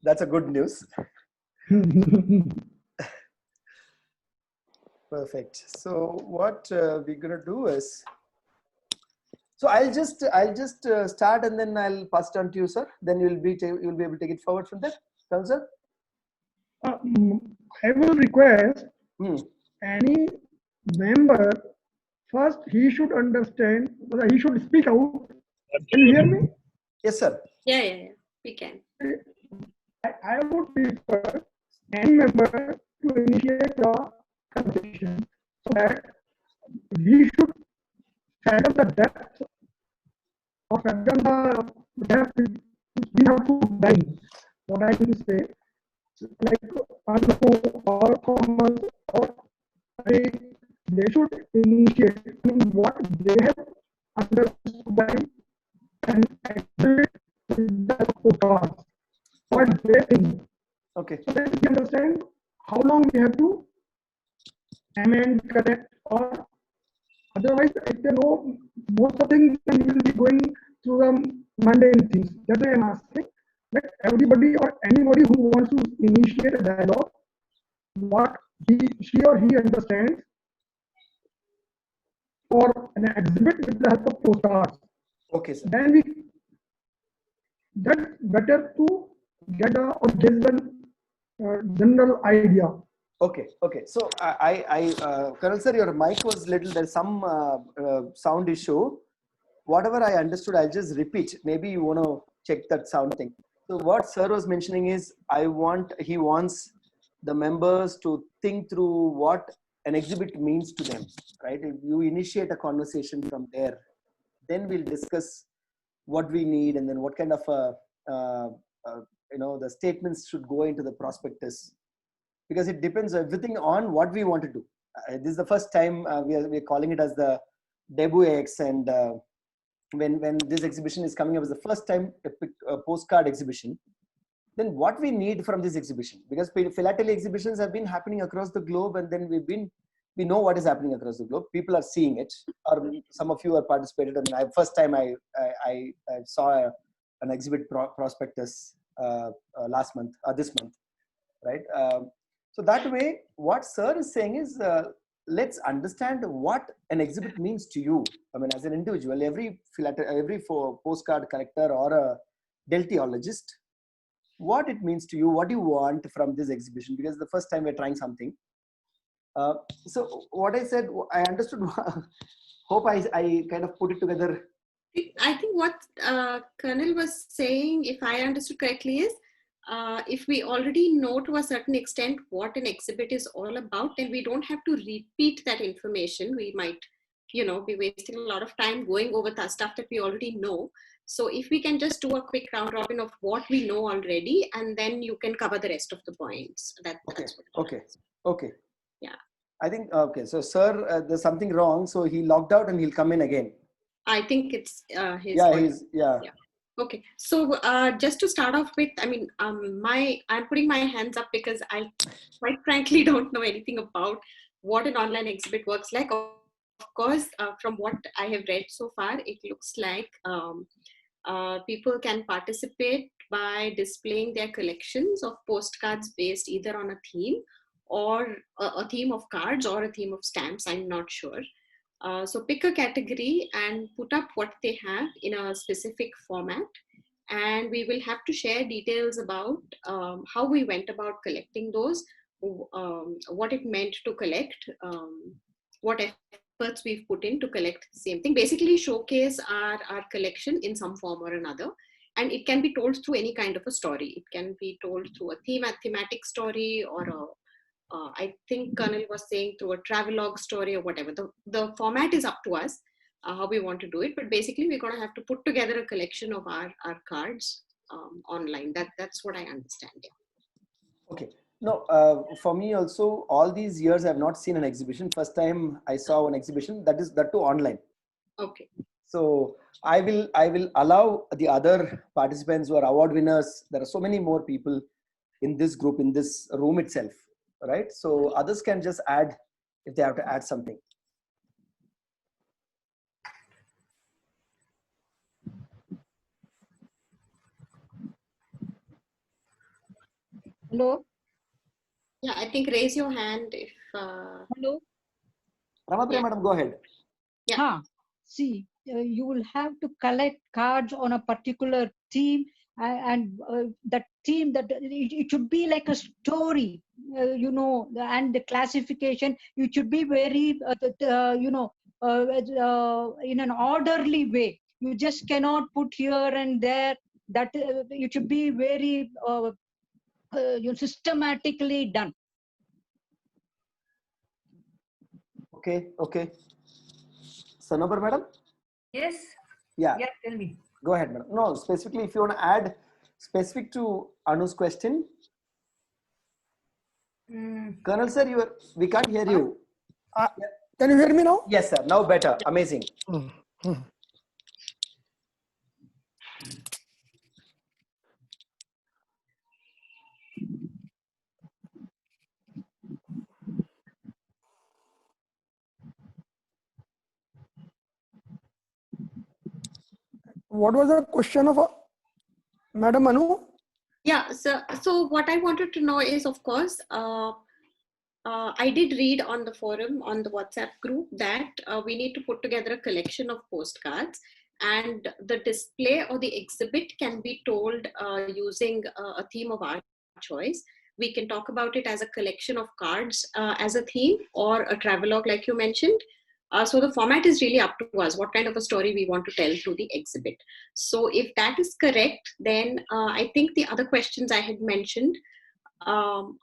That's a good news. Perfect. So what we're gonna do is, so I'll just start and then I'll pass it on to you, sir. Then you'll be able to take it forward from there, sir. I will request Hmm. any member first he should understand, he should speak out. Can you hear me? Yes, sir. Yeah, we can. I would prefer any member to initiate the conversation so that we should fathom the depth or fathom the depth we have to dive. What I mean to say, like or Thomas or they, they should initiate what they have understood by and exhibit the podcast. What they think. Okay. So that we understand how long we have to amend, correct, or otherwise, if they know most of things, then we will be going through the mundane things. That's why I'm asking that everybody or anybody who wants to initiate a dialogue, what she or he understands, or an exhibit with the help of postcards. Okay, sir. Then we that's better to get a or get the general idea. Okay. So Colonel sir, your mic was little. There's some sound issue. Whatever I understood, I'll just repeat. Maybe you want to check that sound thing. So what sir was mentioning is, he wants the members to think through what an exhibit means to them, right? If you initiate a conversation from there, then we'll discuss what we need and then what kind of the statements should go into the prospectus, because it depends everything on what we want to do. This is the first time we're calling it as the debut X, and when this exhibition is coming up as the first time a postcard exhibition, then what we need from this exhibition, because philately exhibitions have been happening across the globe, and then we know what is happening across the globe. People are seeing it, or some of you are participated. I mean, first time I saw an exhibit prospectus last month or this month, right? So that way, what sir is saying is, let's understand what an exhibit means to you. I mean, as an individual, every postcard collector or a deltiologist, what it means to you, what you want from this exhibition, because the first time we're trying something. So what I said, I understood. Hope I kind of put it together. I think what Colonel was saying, if I understood correctly, is if we already know to a certain extent what an exhibit is all about, then we don't have to repeat that information. We might, be wasting a lot of time going over the stuff that we already know. So if we can just do a quick round robin of what we know already, and then you can cover the rest of the points. That's what Okay. Yeah. I think, okay. So sir, there's something wrong. So he logged out and he'll come in again. I think it's his. Yeah. Okay, so just to start off with, I mean, I'm putting my hands up because I quite frankly don't know anything about what an online exhibit works like. Of course, from what I have read so far, it looks like people can participate by displaying their collections of postcards based either on a theme or a theme of cards or a theme of stamps. I'm not sure. So pick a category and put up what they have in a specific format. And we will have to share details about how we went about collecting those, what it meant to collect, what efforts we've put in to collect the same thing. Basically showcase our collection in some form or another. And it can be told through any kind of a story. It can be told through a thematic story, or I think Colonel was saying through a travelogue story or whatever. The format is up to us how we want to do it. But basically, we're going to have to put together a collection of our cards online. That's what I understand. Yeah. Okay. No, for me also, all these years I've not seen an exhibition. First time I saw an exhibition, that too online. Okay. So I will allow the other participants who are award winners. There are so many more people in this group, in this room itself, right? So others can just add if they have to add something. Hello. Yeah, I think raise your hand if. Hello. Ramapriya Yeah. madam, go ahead. Yeah. Huh. See, you will have to collect cards on a particular theme, and that theme that it should be like a story, you know, and the classification. It should be very, you know, in an orderly way. You just cannot put here and there. That it should be very systematically done. Okay, okay. Sanobar madam? Yes. Yeah, Yeah, tell me. go ahead madam. No, specifically if you want to add specific to Anu's question. Colonel sir, we can't hear you. Can you hear me now? Yes sir, now better. Amazing. What was the question of Madam Anu? Yeah. So what I wanted to know is, of course, I did read on the forum, on the WhatsApp group, that we need to put together a collection of postcards, and the display or the exhibit can be told using a theme of our choice. We can talk about it as a collection of cards as a theme, or a travelogue, like you mentioned. So the format is really up to us, what kind of a story we want to tell through the exhibit. So if that is correct, then I think the other questions I had mentioned, how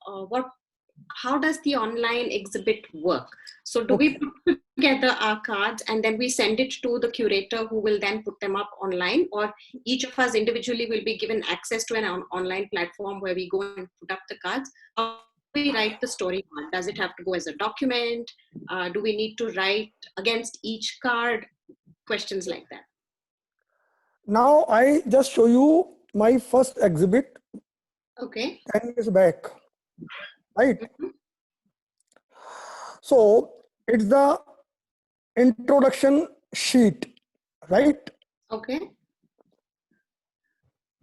does the online exhibit work? So do we put together our cards and then we send it to the curator, who will then put them up online, or each of us individually will be given access to an online platform where we go and put up the cards? How do we write the story part? Does it have to go as a document? Do we need to write against each card? Questions like that. Now I just show you my first exhibit Okay. 10 years back, right? So it's the introduction sheet, right? Okay.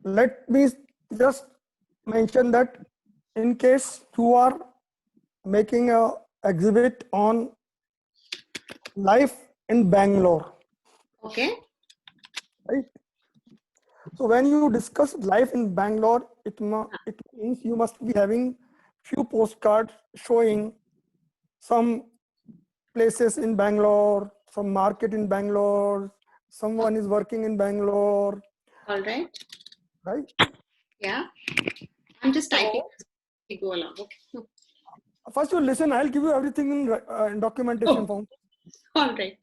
Let me just mention that in case you are making a exhibit on life in Bangalore, Okay. right? So when you discuss life in Bangalore, it means you must be having few postcards showing some places in Bangalore, some market in Bangalore, someone is working in Bangalore. All right. Right? Yeah. I'm just typing as we go along. Okay. First you listen, I'll give you everything in documentation form. All right.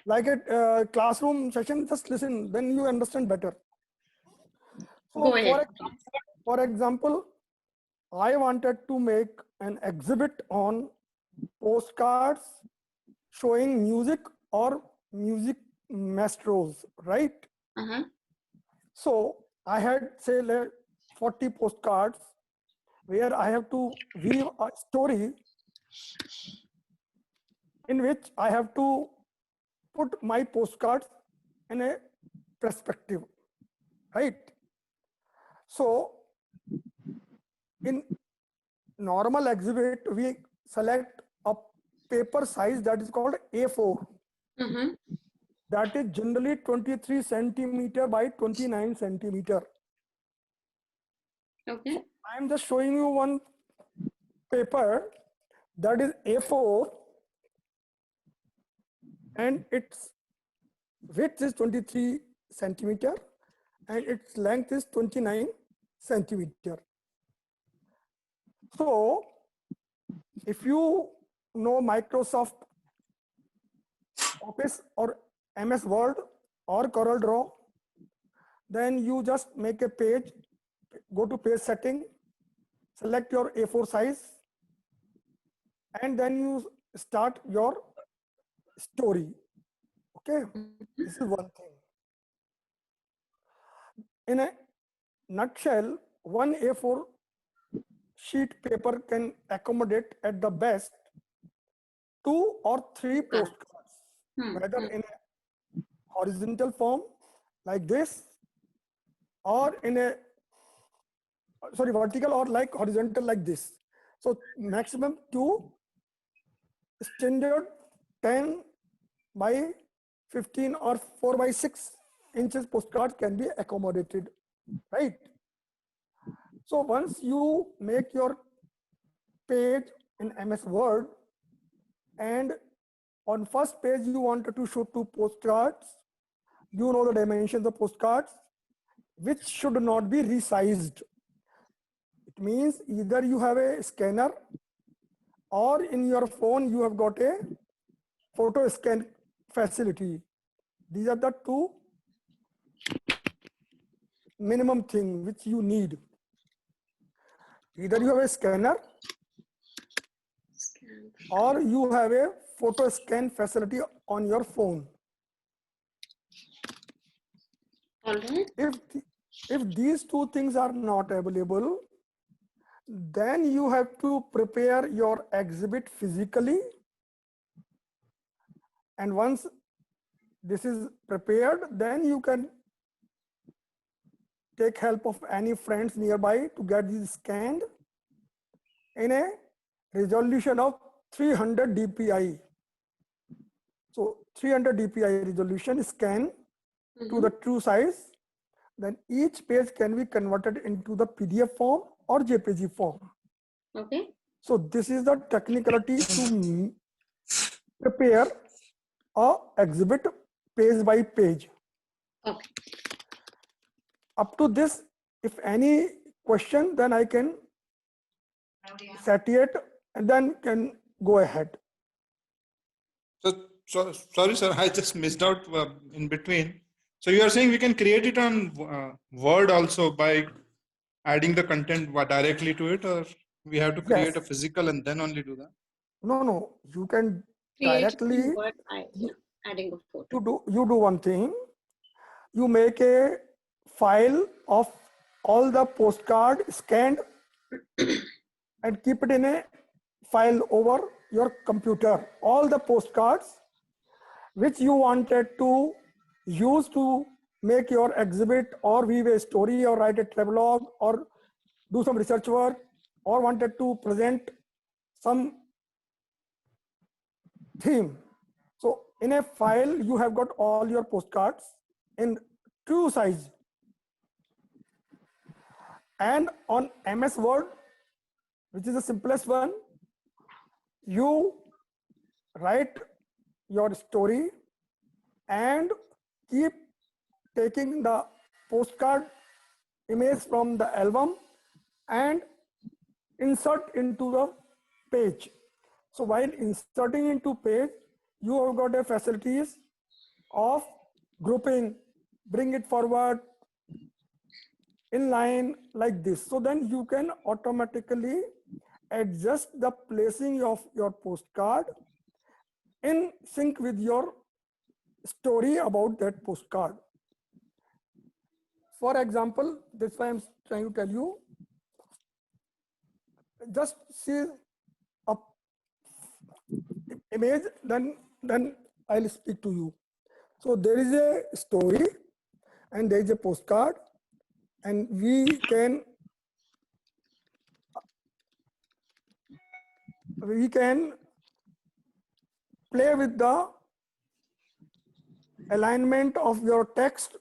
Like a classroom session, just listen, then you understand better. So Go ahead. for example, I wanted to make an exhibit on postcards showing music or music maestros, right? So I had say 40 postcards where I have to weave a story in which I have to put my postcards in a perspective, right? So in normal exhibit, we select a paper size that is called A4. That is generally 23 centimeter by 29 centimeter. Okay. So I'm just showing you one paper that is A4 and its width is 23 centimeter and its length is 29 centimeter. So if you know Microsoft Office or MS Word or Corel Draw, then you just make a page, go to page setting, select your A4 size, and then you start your story. Okay, this is one thing. In a nutshell, one A4 sheet paper can accommodate at the best 2 or 3 postcards, whether in a horizontal form like this or in a sorry, vertical or like horizontal like this. So maximum 2 standard 10 by 15 or 4 by 6 inches postcards can be accommodated, right? So once you make your page in MS Word, and on first page you wanted to show 2 postcards, you know the dimensions of postcards, which should not be resized. It means either you have a scanner or in your phone you have got a photo scan facility. These are the 2 minimum thing which you need. Either you have a scanner or you have a photo scan facility on your phone. All right. If these 2 things are not available, then you have to prepare your exhibit physically. And once this is prepared, then you can take help of any friends nearby to get these scanned in a resolution of 300 dpi. So 300 dpi resolution scan to the true size. Then each page can be converted into the PDF form or JPG form. Okay. So this is the technicality to prepare a exhibit page by page. Okay. Up to this, if any question, then I can satiate and then can go ahead. So sorry, sir, I just missed out in between. So you are saying we can create it on Word also by adding the content directly to it, or we have to create a Yes. physical and then only do that? No, you can Create directly in Word, adding a photo. you do one thing. You make a file of all the postcard scanned and keep it in a file over your computer. All the postcards which you wanted to use to make your exhibit or weave a story or write a travelogue or do some research work or wanted to present some theme. So in a file, you have got all your postcards in true size. And on MS Word, which is the simplest one, you write your story and keep taking the postcard image from the album and insert into the page. So while inserting into page, you have got a facilities of grouping, bring it forward in line like this. So then you can automatically adjust the placing of your postcard in sync with your story about that postcard. For example, this why I'm trying to tell you, just see a image, then I'll speak to you. So there is a story and there is a postcard, and we can play with the alignment of your text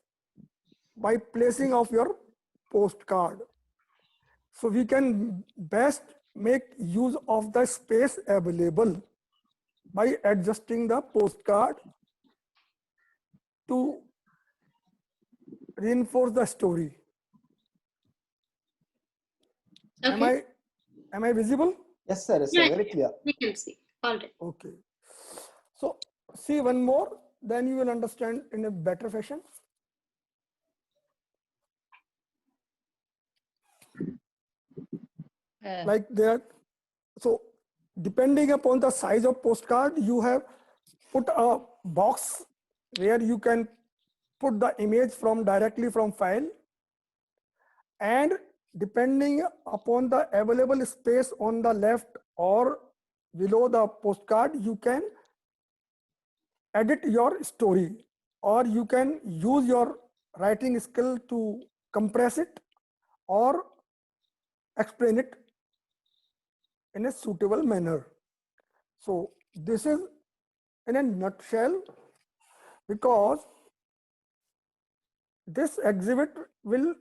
by placing of your postcard. So we can best make use of the space available by adjusting the postcard to reinforce the story. Okay. Am I visible? Yes, sir. Yes, sir. Very clear. We can see. All right. Okay. So see one more, then you will understand in a better fashion. Like there, so depending upon the size of postcard, you have put a box where you can put the image from directly from file, and depending upon the available space on the left or below the postcard, you can edit your story, or you can use your writing skill to compress it or explain it in a suitable manner. So this is in a nutshell, because this exhibit will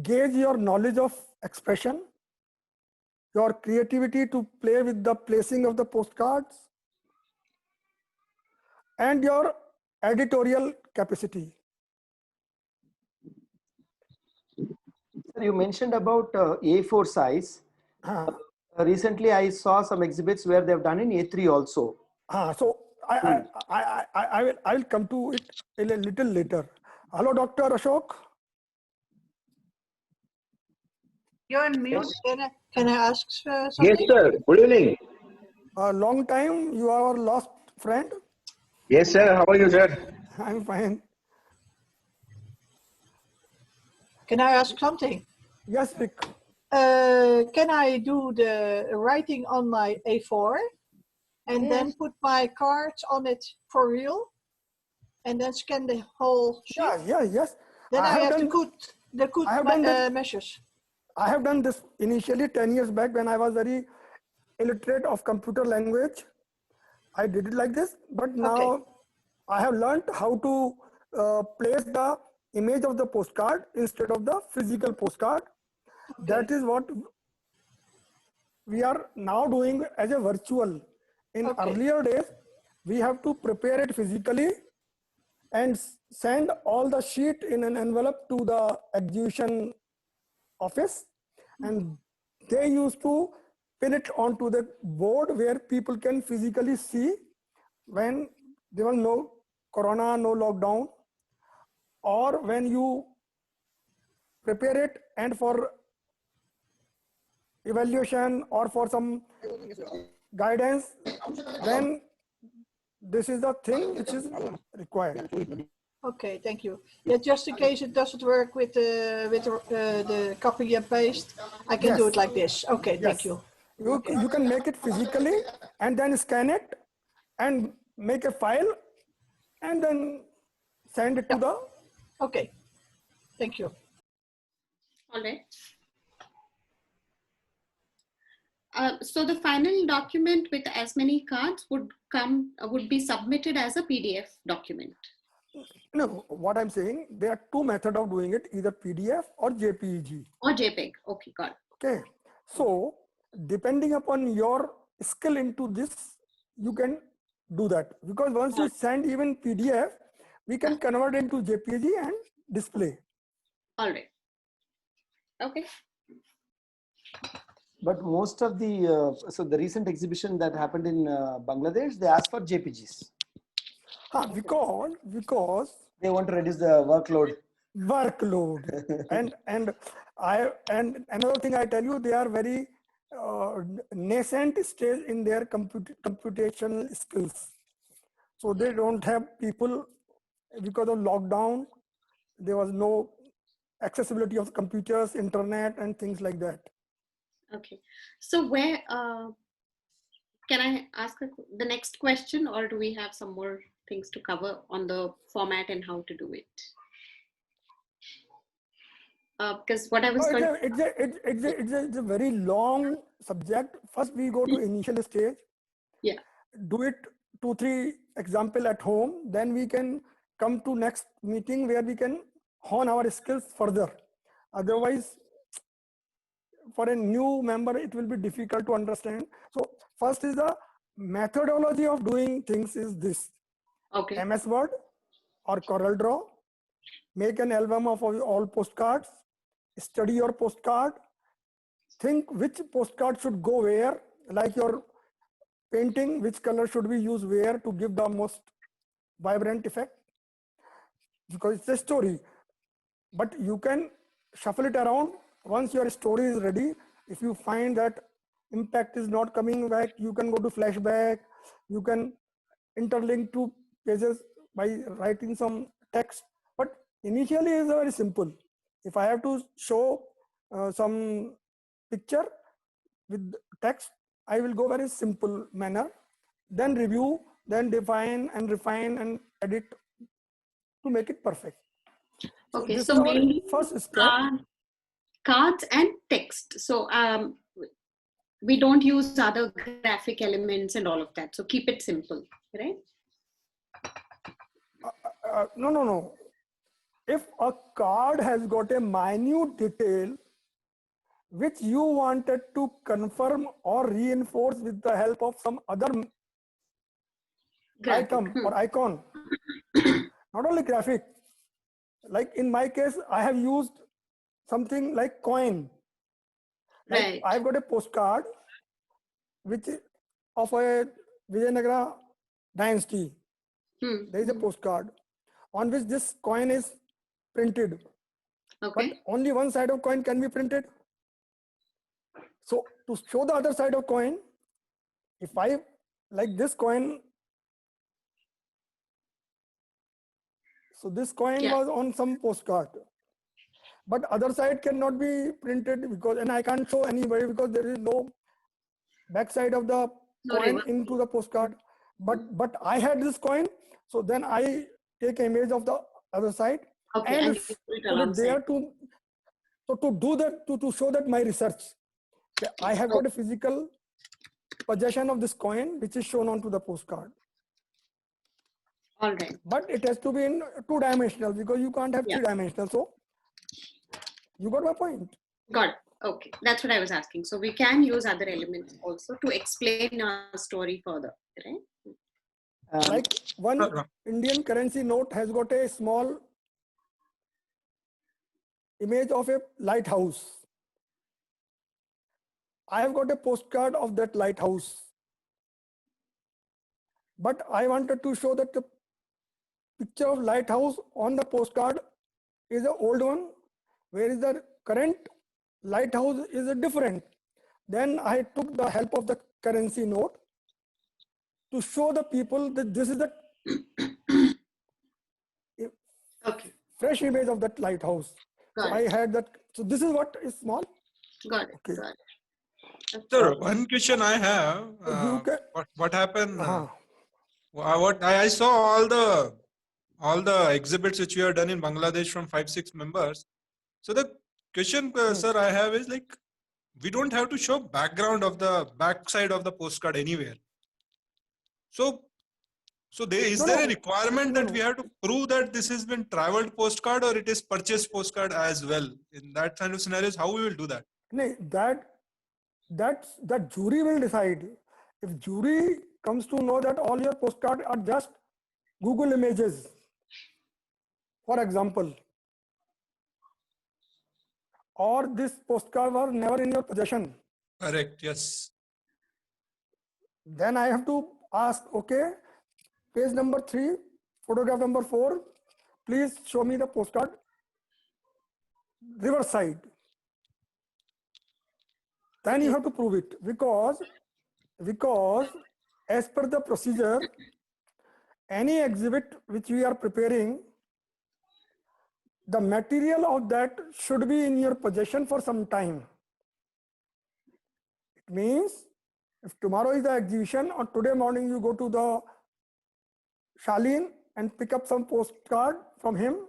gauge your knowledge of expression, your creativity to play with the placing of the postcards, and your editorial capacity. Sir, you mentioned about A4 size. Recently, I saw some exhibits where they've done in A3 also. So I will come to it a little later. Hello, Dr. Ashok. You're on mute. Can I ask Yes, something? sir. Good evening. A long time, you are our lost friend. Yes, sir. How are you, sir? I'm fine. Can I ask something? Yes, Vic. Can I do the writing on my A4 and then put my cards on it for real, and then scan the whole sheet? Yes. Then I have to put the good measures. I have done this initially 10 years back when I was very illiterate of computer language. I did it like this, but now I have learned how to place the image of the postcard instead of the physical postcard. That is what we are now doing as a virtual. In earlier days, we have to prepare it physically and send all the sheet in an envelope to the exhibition office, and they used to pin it onto the board where people can physically see when there was no corona, no lockdown, or when you prepare it and for evaluation or for some guidance, then this is the thing which is required. Okay, thank you. Yeah, just in case it doesn't work with the copy and paste, I can do it like this. Okay, thank you. You can make it physically and then scan it and make a file and then send it to the. Okay, thank you. All right. So the final document with as many cards would be submitted as a PDF document. No, what I'm saying, there are two methods of doing it, either PDF or JPEG. Or JPEG. Okay, got it. Okay, so depending upon your skill into this, you can do that, because once you send even PDF, we can convert it into JPG and display. All right. Okay. But most of the, so the recent exhibition that happened in Bangladesh, they asked for JPGs. Because they want to reduce the workload. and another thing I tell you, they are very nascent stage in their computational skills. So they don't have people, because of lockdown, there was no accessibility of computers, internet, and things like that. Okay. So where, can I ask the next question, or do we have some more things to cover on the format and how to do it? Because what I was it's a very long subject. First, we go to initial stage. Yeah. Do it 2-3 example at home. Then we can come to next meeting where we can hone our skills further. Otherwise, for a new member, it will be difficult to understand. So first is the methodology of doing things is this. Okay. MS Word or CorelDRAW. Make an album of all postcards. Study your postcard. Think which postcard should go where, like your painting, which color should we use where to give the most vibrant effect, because it's a story. But you can shuffle it around. Once your story is ready, if you find that impact is not coming back, you can go to flashback. You can interlink two pages by writing some text. But initially it's very simple. If I have to show some picture with text, I will go very simple manner, then review, then define and refine and edit to make it perfect. Okay, so mainly first step. cards and text. So we don't use other graphic elements and all of that. So keep it simple, right? No. If a card has got a minute detail which you wanted to confirm or reinforce with the help of some other Graphic. item or icon, not only graphic, like in my case, I have used something like coin. Like Right. I've got a postcard which is of a Vijayanagara dynasty. There is a postcard on which this coin is printed. Okay. But only one side of coin can be printed. So to show the other side of coin, if I like this coin, so this coin was on some postcard, but other side cannot be printed because, and I can't show anybody because there is no back side of the coin into the postcard. But I had this coin, so then I take image of the other side and put it there to do that, to show that my research. I have got a physical possession of this coin which is shown onto the postcard. All right. But it has to be in 2-dimensional because you can't have 3-dimensional. So you got my point. Got it. Okay. That's what I was asking. So we can use other elements also to explain our story further, right? Like one Indian currency note has got a small image of a lighthouse. I have got a postcard of that lighthouse. But I wanted to show that the picture of lighthouse on the postcard is an old one, whereas the current lighthouse is a different. Then I took the help of the currency note to show the people that this is the fresh image of that lighthouse. So I had that. So this is what is small. Got it. Okay. Got it. Sir, one question I have. What happened? What I saw all the exhibits which you have done in Bangladesh from 5-6 members. So the question, sir, I have is like, we don't have to show background of the backside of the postcard anywhere. So is there a requirement that we have to prove that this has been traveled postcard or it is purchased postcard as well? In that kind of scenarios, how we will do that? No, that jury will decide. If jury comes to know that all your postcards are just Google images, for example, or this postcard was never in your possession. Correct, yes. Then I have to ask, okay, page number 3, photograph number 4, please show me the postcard reverse side. Then you have to prove it because as per the procedure, any exhibit which we are preparing, the material of that should be in your possession for some time. It means if tomorrow is the exhibition or today morning you go to the Shaleen and pick up some postcard from him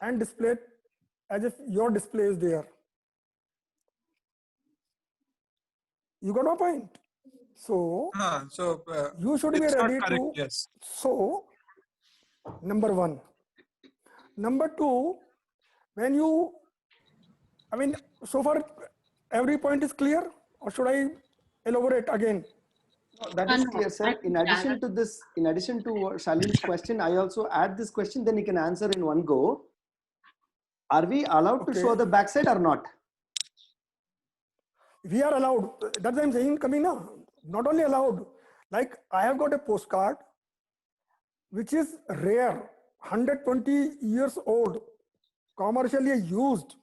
and display it as if your display is there. You got my point. So you should be ready to. Yes. So number 1. Number 2, when you, I mean, so far every point is clear, or should I elaborate again? That is clear, sir. In addition to this, in addition to Shaleen's question, I also add this question, then you can answer in one go. Are we allowed to show the backside or not? We are allowed. That's what I'm saying, Kamina. Not only allowed, like I have got a postcard which is rare, 120 years old, commercially used.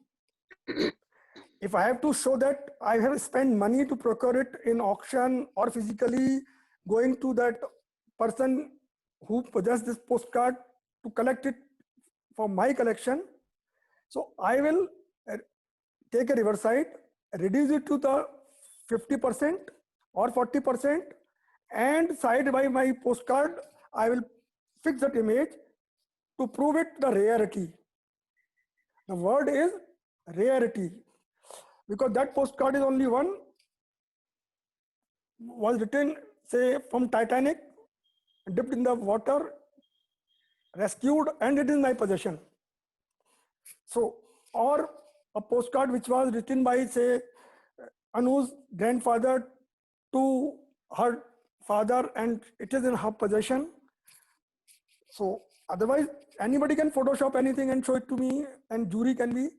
If I have to show that I have spent money to procure it in auction or physically going to that person who possesses this postcard to collect it for my collection, so I will take a reverse side, reduce it to the 50% or 40%, and side by my postcard, I will fix that image to prove it the rarity. The word is rarity. because that postcard is only one, was written, say, from Titanic, dipped in the water, rescued, and it is in my possession. So, or a postcard which was written by, say, Anu's grandfather to her father, and it is in her possession. So otherwise, anybody can Photoshop anything and show it to me, and jury can be,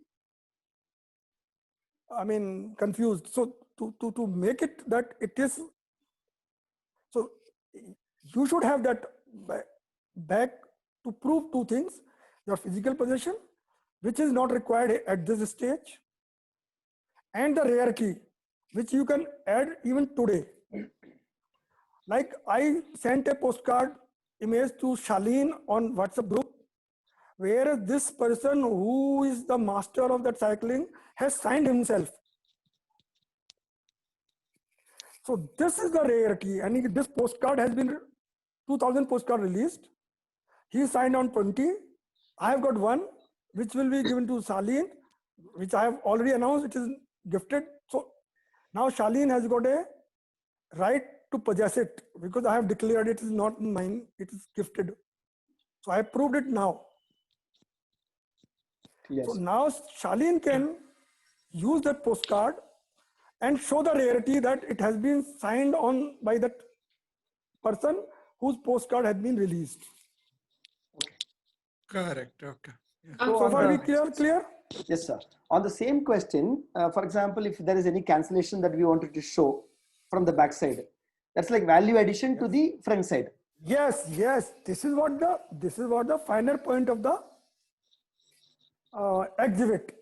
I mean, confused. So to make it that it is, so you should have that back to prove two things: your physical possession, which is not required at this stage, and the rare key, which you can add even today. Like I sent a postcard image to Shaleen on WhatsApp group, where this person who is the master of that cycling has signed himself. So this is the rarity, and this postcard has been 2000 postcard released. He signed on 20. I have got one, which will be given to Shaleen, which I have already announced. It is gifted. So now Shaleen has got a right to possess it, because I have declared it is not mine, it is gifted. So I have proved it now. Yes. So now Shaleen can use that postcard and show the rarity that it has been signed on by that person whose postcard has been released. Correct. Okay. Yeah. So far we clear? Yes, sir. On the same question, for example, if there is any cancellation that we wanted to show from the back side, that's like value addition to the front side. Yes, yes. This is what the finer point of the exhibit.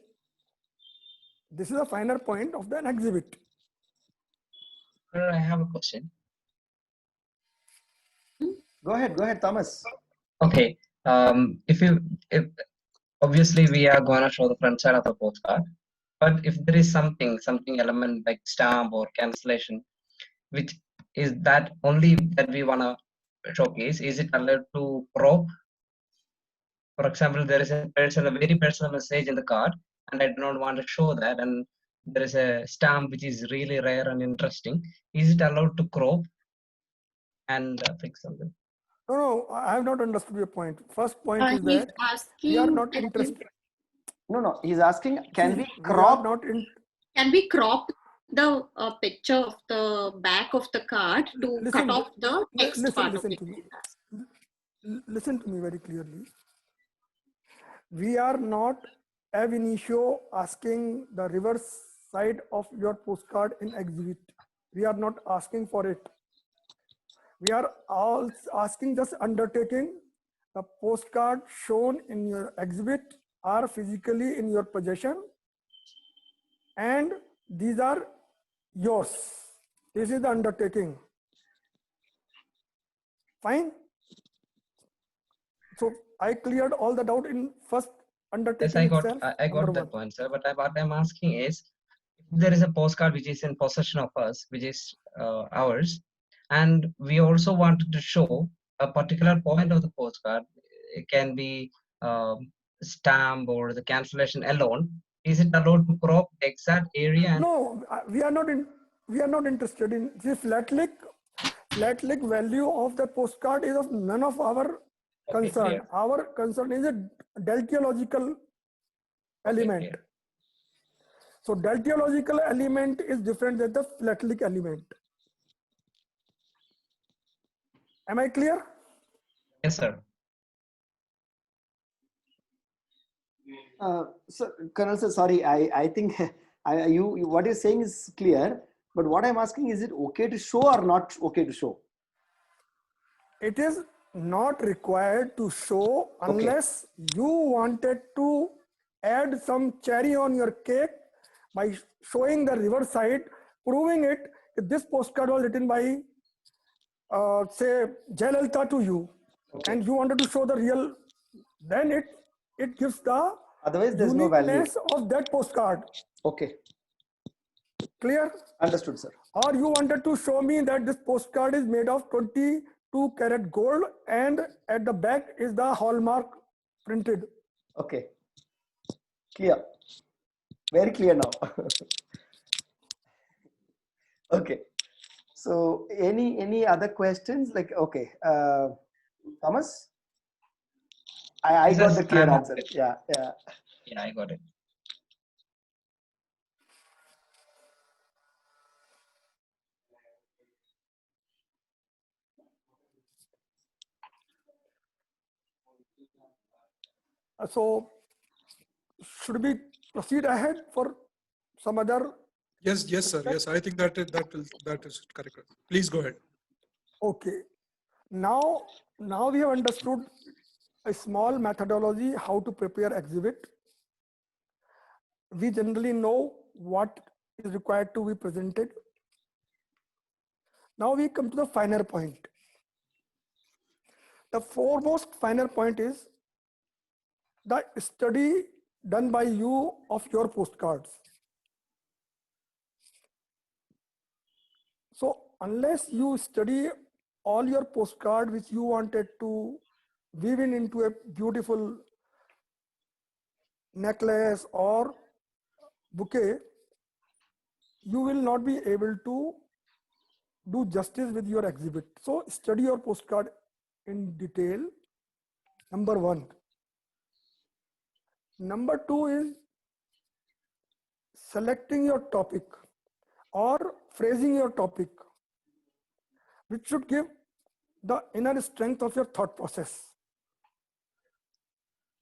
This is a finer point of the exhibit. I have a question. Go ahead, Thomas. Okay. If obviously we are going to show the front side of the postcard, but if there is something element like stamp or cancellation, which is that only that we want to showcase, is it allowed to crop? For example, there is a very personal message in the card, and I do not want to show that, and there is a stamp which is really rare and interesting. Is it allowed to crop and fix something? No, I have not understood your point. First point is that we are not interested. No, he's asking, can we crop? Can we crop the picture of the back of the card to cut off the text part of it? Listen to me very clearly. We are not ab initio asking the reverse side of your postcard in exhibit. We are not asking for it. We are all asking just undertaking the postcard shown in your exhibit are physically in your possession, and these are yours. This is the undertaking. Fine. So I cleared all the doubt in first undertaking. Yes, I got that point, sir. But what I'm asking is, if there is a postcard which is in possession of us, which is ours, and we also wanted to show a particular point of the postcard, it can be stamp or the cancellation alone. Is it allowed to crop the exact area? No, we are not interested in this flat click value of the postcard is of none of our concern. Clear. Our concern is a deltiological element. Clear. So deltiological element is different than the flat click element. Am I clear? Yes, sir. So, Colonel sir, sorry, I think what you're saying is clear, but what I'm asking, is it okay to show or not okay to show? It is not required to show unless you wanted to add some cherry on your cake by showing the reverse side, proving it. If this postcard was written by say Jayalalitha to you, and you wanted to show the real, then it gives the otherwise there's no value of that postcard. Okay. Clear? Understood, sir. Or you wanted to show me that this postcard is made of 22 karat gold, and at the back is the hallmark printed. Okay. Clear. Very clear now. Okay. So any other questions? Like, okay, Thomas? I got the clear answer. Yeah, yeah. Yeah, I got it. So should we proceed ahead for some other? Yes, sir. Yes, I think that is correct. Please go ahead. Okay. Now we have understood a small methodology how to prepare exhibit. We generally know what is required to be presented. Now we come to the finer point. The foremost finer point is the study done by you of your postcards. So unless you study all your postcard which you wanted to weave into a beautiful necklace or bouquet, you will not be able to do justice with your exhibit. So study your postcard in detail, number one. Number two is selecting your topic or phrasing your topic, which should give the inner strength of your thought process.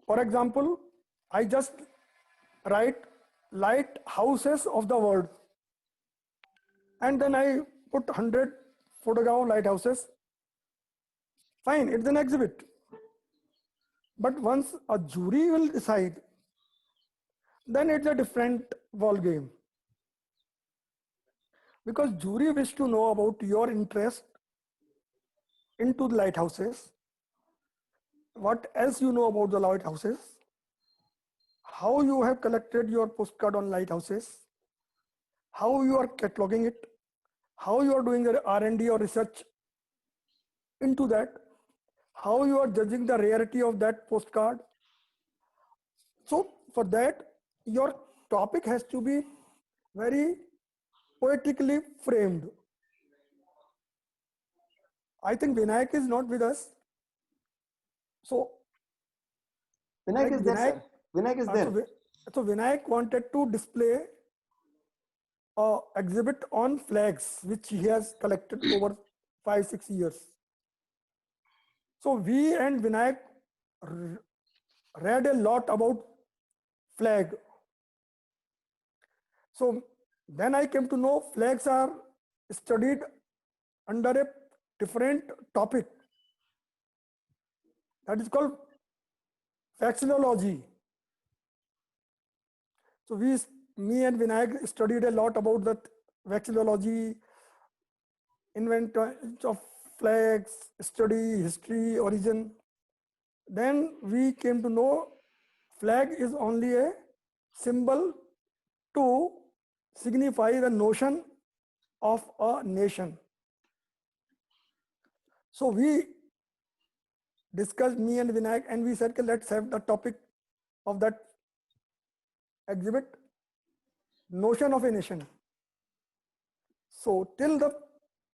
For example, I just write lighthouses of the world, and then I put 100 photograph of lighthouses. Fine, it's an exhibit. But once a jury will decide, then it's a different ball game. Because jury wish to know about your interest into the lighthouses, what else you know about the lighthouses, how you have collected your postcard on lighthouses, how you are cataloging it, how you are doing the R&D or research into that, how you are judging the rarity of that postcard. So for that, your topic has to be very poetically framed. I think Vinayak is not with us. So Vinayak is there, sir. Vinayak is there. So Vinayak wanted to display an exhibit on flags, which he has collected over 5-6 years. So we and Vinayak read a lot about flag. So then I came to know flags are studied under a different topic. That is called vexillology. So me and Vinayak studied a lot about that vexillology, invention of flags, study, history, origin. Then we came to know flag is only a symbol to signify the notion of a nation. So we discussed, me and Vinayak, and we said, let's have the topic of that exhibit, notion of a nation. So till the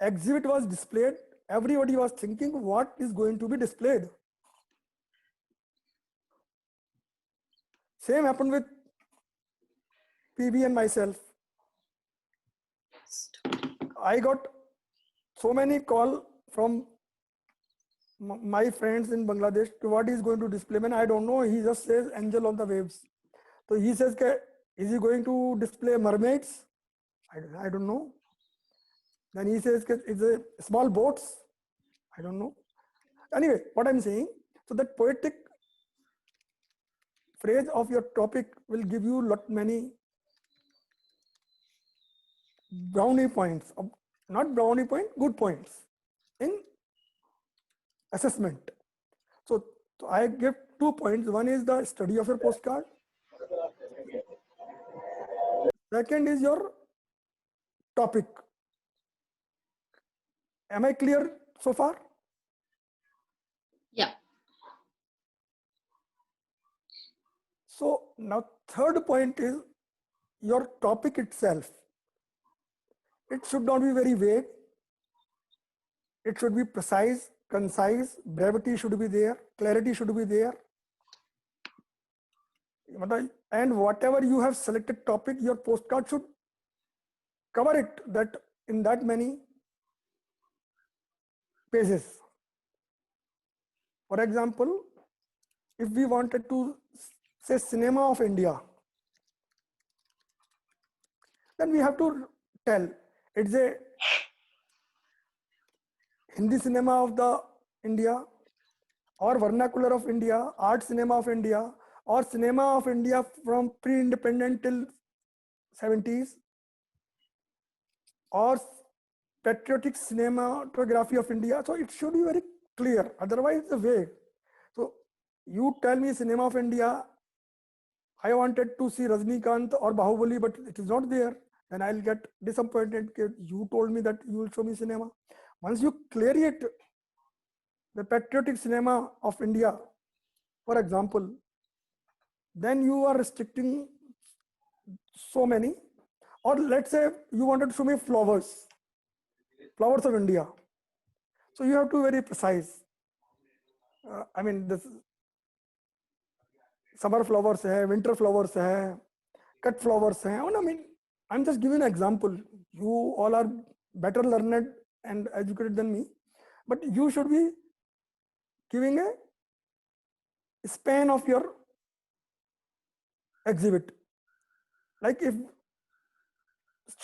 exhibit was displayed, everybody was thinking what is going to be displayed. Same happened with PB and myself. I got so many calls from my friends in Bangladesh to what he's going to display. Man, I don't know. He just says angel on the waves. So he says, is he going to display mermaids? I don't know. Then he says, it's a small boats. I don't know. Anyway, what I'm saying, so that poetic phrase of your topic will give you many brownie points, not brownie point, good points in assessment. So I give 2 points. One is the study of your postcard. Second is your topic. Am I clear so far? Yeah. So now third point is your topic itself. it should not be very vague. It should be precise, concise, brevity should be there, clarity should be there. And whatever you have selected topic, your postcard should cover it that in that many pages. For example, if we wanted to say cinema of India, then we have to tell it's a Hindi cinema of the India, or vernacular of India, art cinema of India, or cinema of India from pre-independent till 70s, or patriotic cinematography of India. So it should be very clear, otherwise it's a vague. So you tell me cinema of India, I wanted to see Rajnikant or Bahubali, but it is not there, then I'll get disappointed. You told me that you will show me cinema. Once you clear it, the patriotic cinema of India, for example, then you are restricting so many. Or let's say you wanted to show me flowers of India. So you have to be very precise. I mean, this summer flowers hai, winter flowers hai, cut flowers hai. I mean, I'm just giving an example. You all are better learned and educated than me, but you should be giving a span of your exhibit. Like if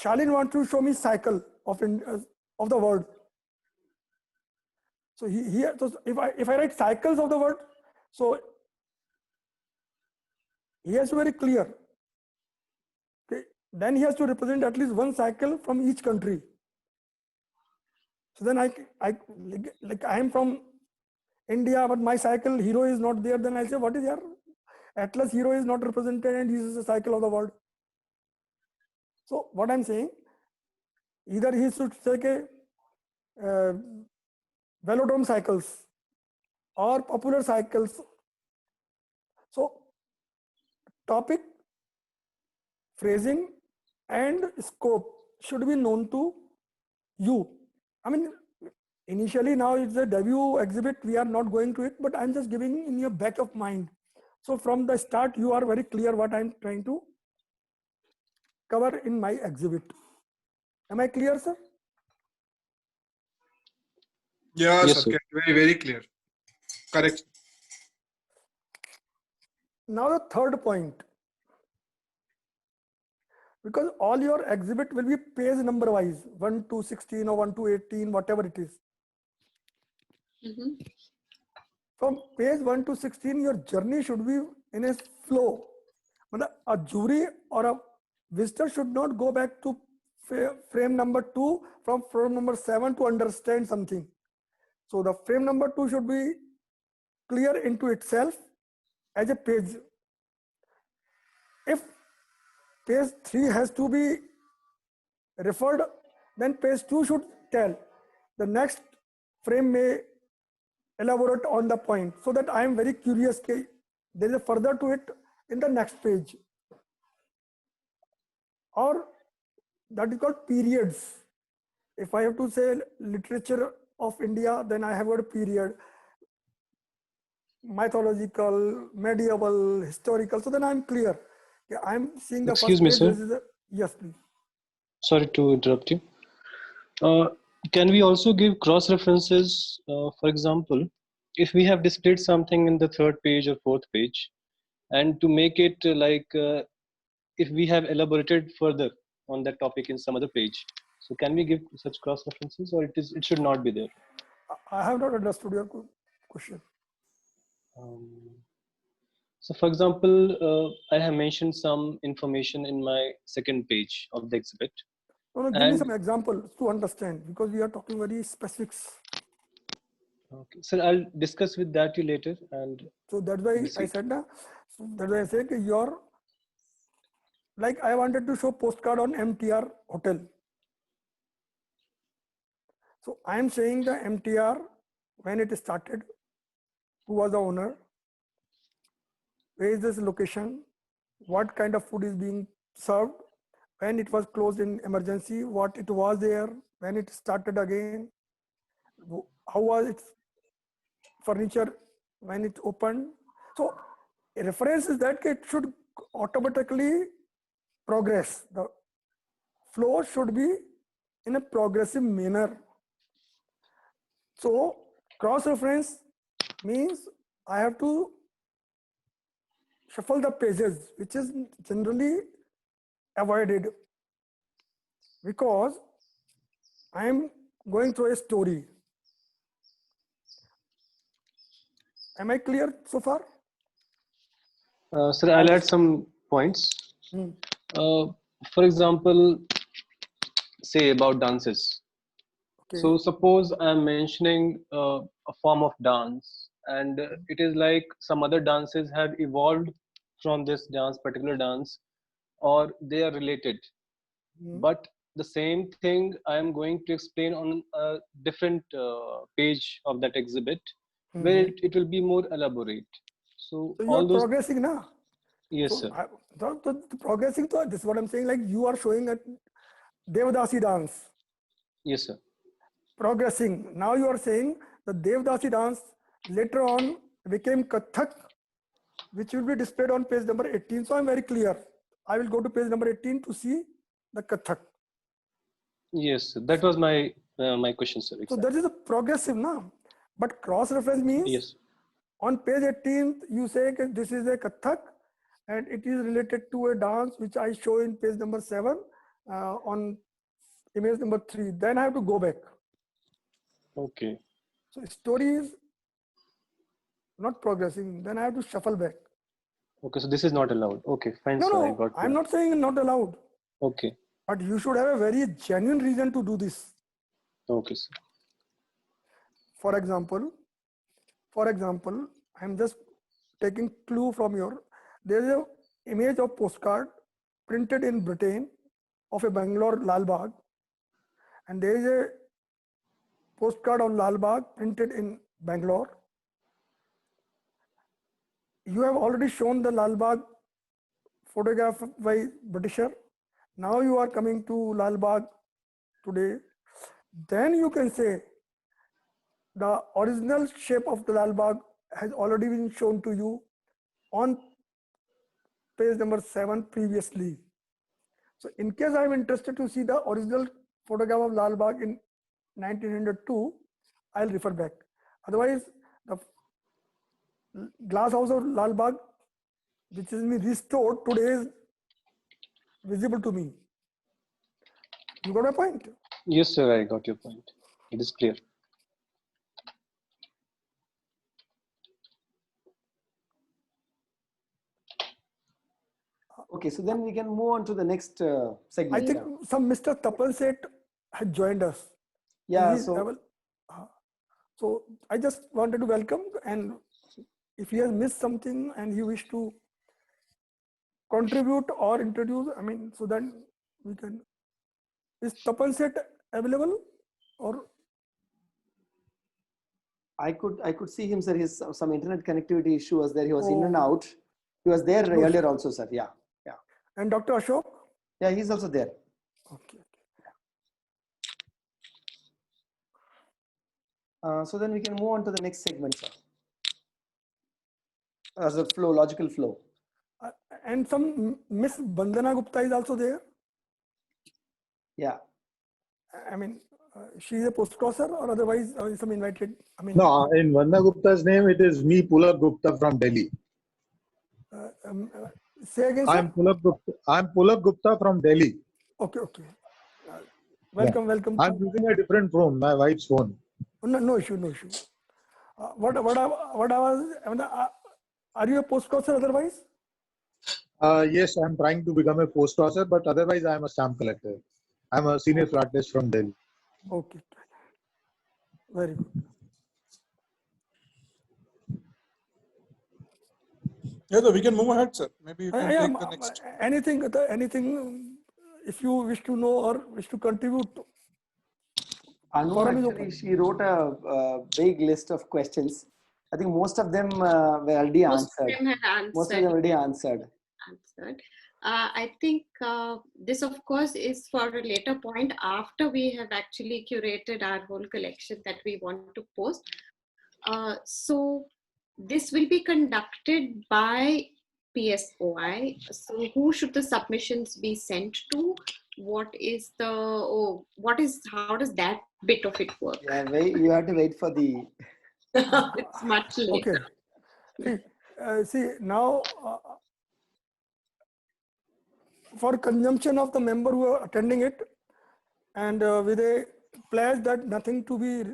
Shalin wants to show me cycle of the world, so so if I write cycles of the world, so he has to be very clear. Okay. Then he has to represent at least one cycle from each country. So then I am from India, but my cycle hero is not there. Then I say, what is your Atlas hero is not represented, and this is a cycle of the world. So what I'm saying, either he should say velodrome cycles or popular cycles. So topic, phrasing and scope should be known to you. I mean, initially now it's a debut exhibit, we are not going to it, but I'm just giving in your back of mind. So from the start, you are very clear what I'm trying to cover in my exhibit. Am I clear, sir? Yeah, Yes, sir. sir. Very, very clear. Correct. Now the third point, because all your exhibit will be page number wise, 1 to 16 or 1 to 18, whatever it is. From page 1 to 16, your journey should be in a flow. A jury or a visitor should not go back to frame number 2 from frame number 7 to understand something. So the frame number 2 should be clear into itself as a page. If page 3 has to be referred, then page 2 should tell. The next frame may elaborate on the point, so that I am very curious. There is a further to it in the next page. Or that is called periods. If I have to say literature of India, then I have got a period. Mythological, medieval, historical. So then I'm clear. I'm seeing the Excuse first me, page. sir. Yes, please. Sorry to interrupt you. Can we also give cross references? For example, if we have displayed something in the third page or fourth page, and to make it if we have elaborated further on that topic in some other page, so can we give such cross references, or it should not be there? I have not understood your question. So for example, I have mentioned some information in my second page of the exhibit. No, give me some examples to understand, because we are talking very specifics. Okay, sir, I'll discuss with that you later. And so that's why I said that. So that's why I said your, like I wanted to show postcard on MTR hotel. So I am saying the MTR, when it started, who was the owner, where is this location, what kind of food is being served, when it was closed in emergency, what it was there, when it started again, how was its furniture when it opened. So a reference is that it should automatically progress. The flow should be in a progressive manner. So cross-reference means I have to shuffle the pages, which is generally avoided because I am going through a story. Am I clear so far? Sir, I'll add some points. For example, say about dances. Okay. So suppose I'm mentioning a form of dance, and it is like some other dances have evolved from this particular dance, or they are related. But the same thing I am going to explain on a different page of that exhibit, where it will be more elaborate. So you all are those progressing now. Yes, so sir. Progressing. So this is what I'm saying. Like you are showing a Devdasi dance. Yes, sir. Progressing. Now you are saying the Devdasi dance later on became Kathak, which will be displayed on page number 18. So I'm very clear. I will go to page number 18 to see the Kathak. Yes, sir. That was my my question, sir. So that is a progressive now. But cross-reference means yes. On page 18, you say that this is a Kathak and it is related to a dance which I show in page number 7 on image number 3. Then I have to go back. Okay. So story is not progressing. Then I have to shuffle back. Okay, so this is not allowed. Okay, fine, No, sir. I no, got I'm you. not saying not allowed. Okay. But you should have a very genuine reason to do this. Okay, sir. For example, I'm just taking clue from your, there is an image of postcard printed in Britain of a Bangalore Lal Bagh, and there is a postcard of Lal Bagh printed in Bangalore. You have already shown the Lal Bagh photograph by Britisher. Now you are coming to Lal Bagh today. Then you can say the original shape of the Lal Bagh has already been shown to you on page number 7 previously. So in case I am interested to see the original photograph of Lal Bagh in 1902, I'll refer back. Otherwise, the glass house of Lal Bagh, which is being restored today, is visible to me. You got my point? Yes, sir, I got your point. It is clear. Okay, so then we can move on to the next segment. I think some Mr. Tapal Seth had joined us. Yeah, so I just wanted to welcome, and if he has missed something and he wish to contribute or introduce, I mean, so then we can. Is Tapal Seth available, or? I could see him, sir. His some internet connectivity issue was there. He was in and out. He was there earlier also, sir. Yeah. And Dr. Ashok? Yeah, he's also there. Okay. So then we can move on to the next segment, sir. As a flow, logical flow. And some Miss Bandana Gupta is also there. Yeah. I mean, she's a postcrosser or otherwise some invited. I mean. No, in Vandana Gupta's name, it is me, Pulak Gupta from Delhi. Say again, sir. I'm Pulak Gupta from Delhi. Okay. Welcome. I'm using a different phone, my wife's phone. No issue. What I was, are you a postcrosser otherwise? Yes, I'm trying to become a postcrosser, but otherwise I'm a stamp collector. I'm a senior flautist from Delhi. Okay. Very good. Yeah, so we can move ahead, sir. Maybe you can take the next. Anything, if you wish to know or wish to contribute. Anu, actually, she wrote a big list of questions. I think most of them were already answered. Most of them had answered. Most of them already answered. I think this, of course, is for a later point after we have actually curated our whole collection that we want to post. So this will be conducted by PSOI. So who should the submissions be sent to? What is the, how does that bit of it work? Yeah, you have to wait for the. It's much later. Okay. See, now for consumption of the member who are attending it, and with a pledge that nothing to be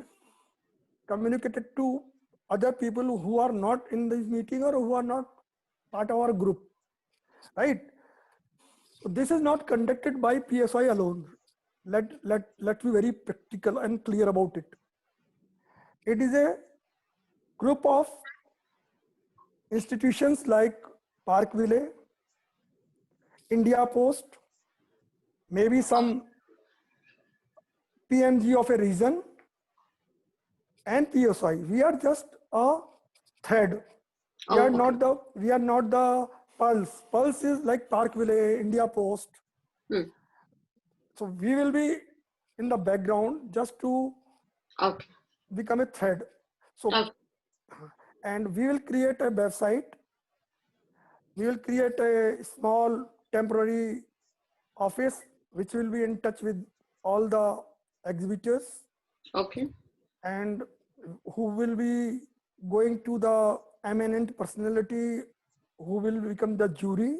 communicated to other people who are not in this meeting or who are not part of our group, right? So this is not conducted by PSI alone. Let's be very practical and clear about it. It is a group of institutions like Parkville, India Post, maybe some PNG of a region, and PSI. We are just a thread. We are not the Pulse. Pulse is like Parkville, India Post. So we will be in the background just to become a thread. So, and we will create a website. We will create a small temporary office which will be in touch with all the exhibitors. Okay. And who will be going to the eminent personality who will become the jury,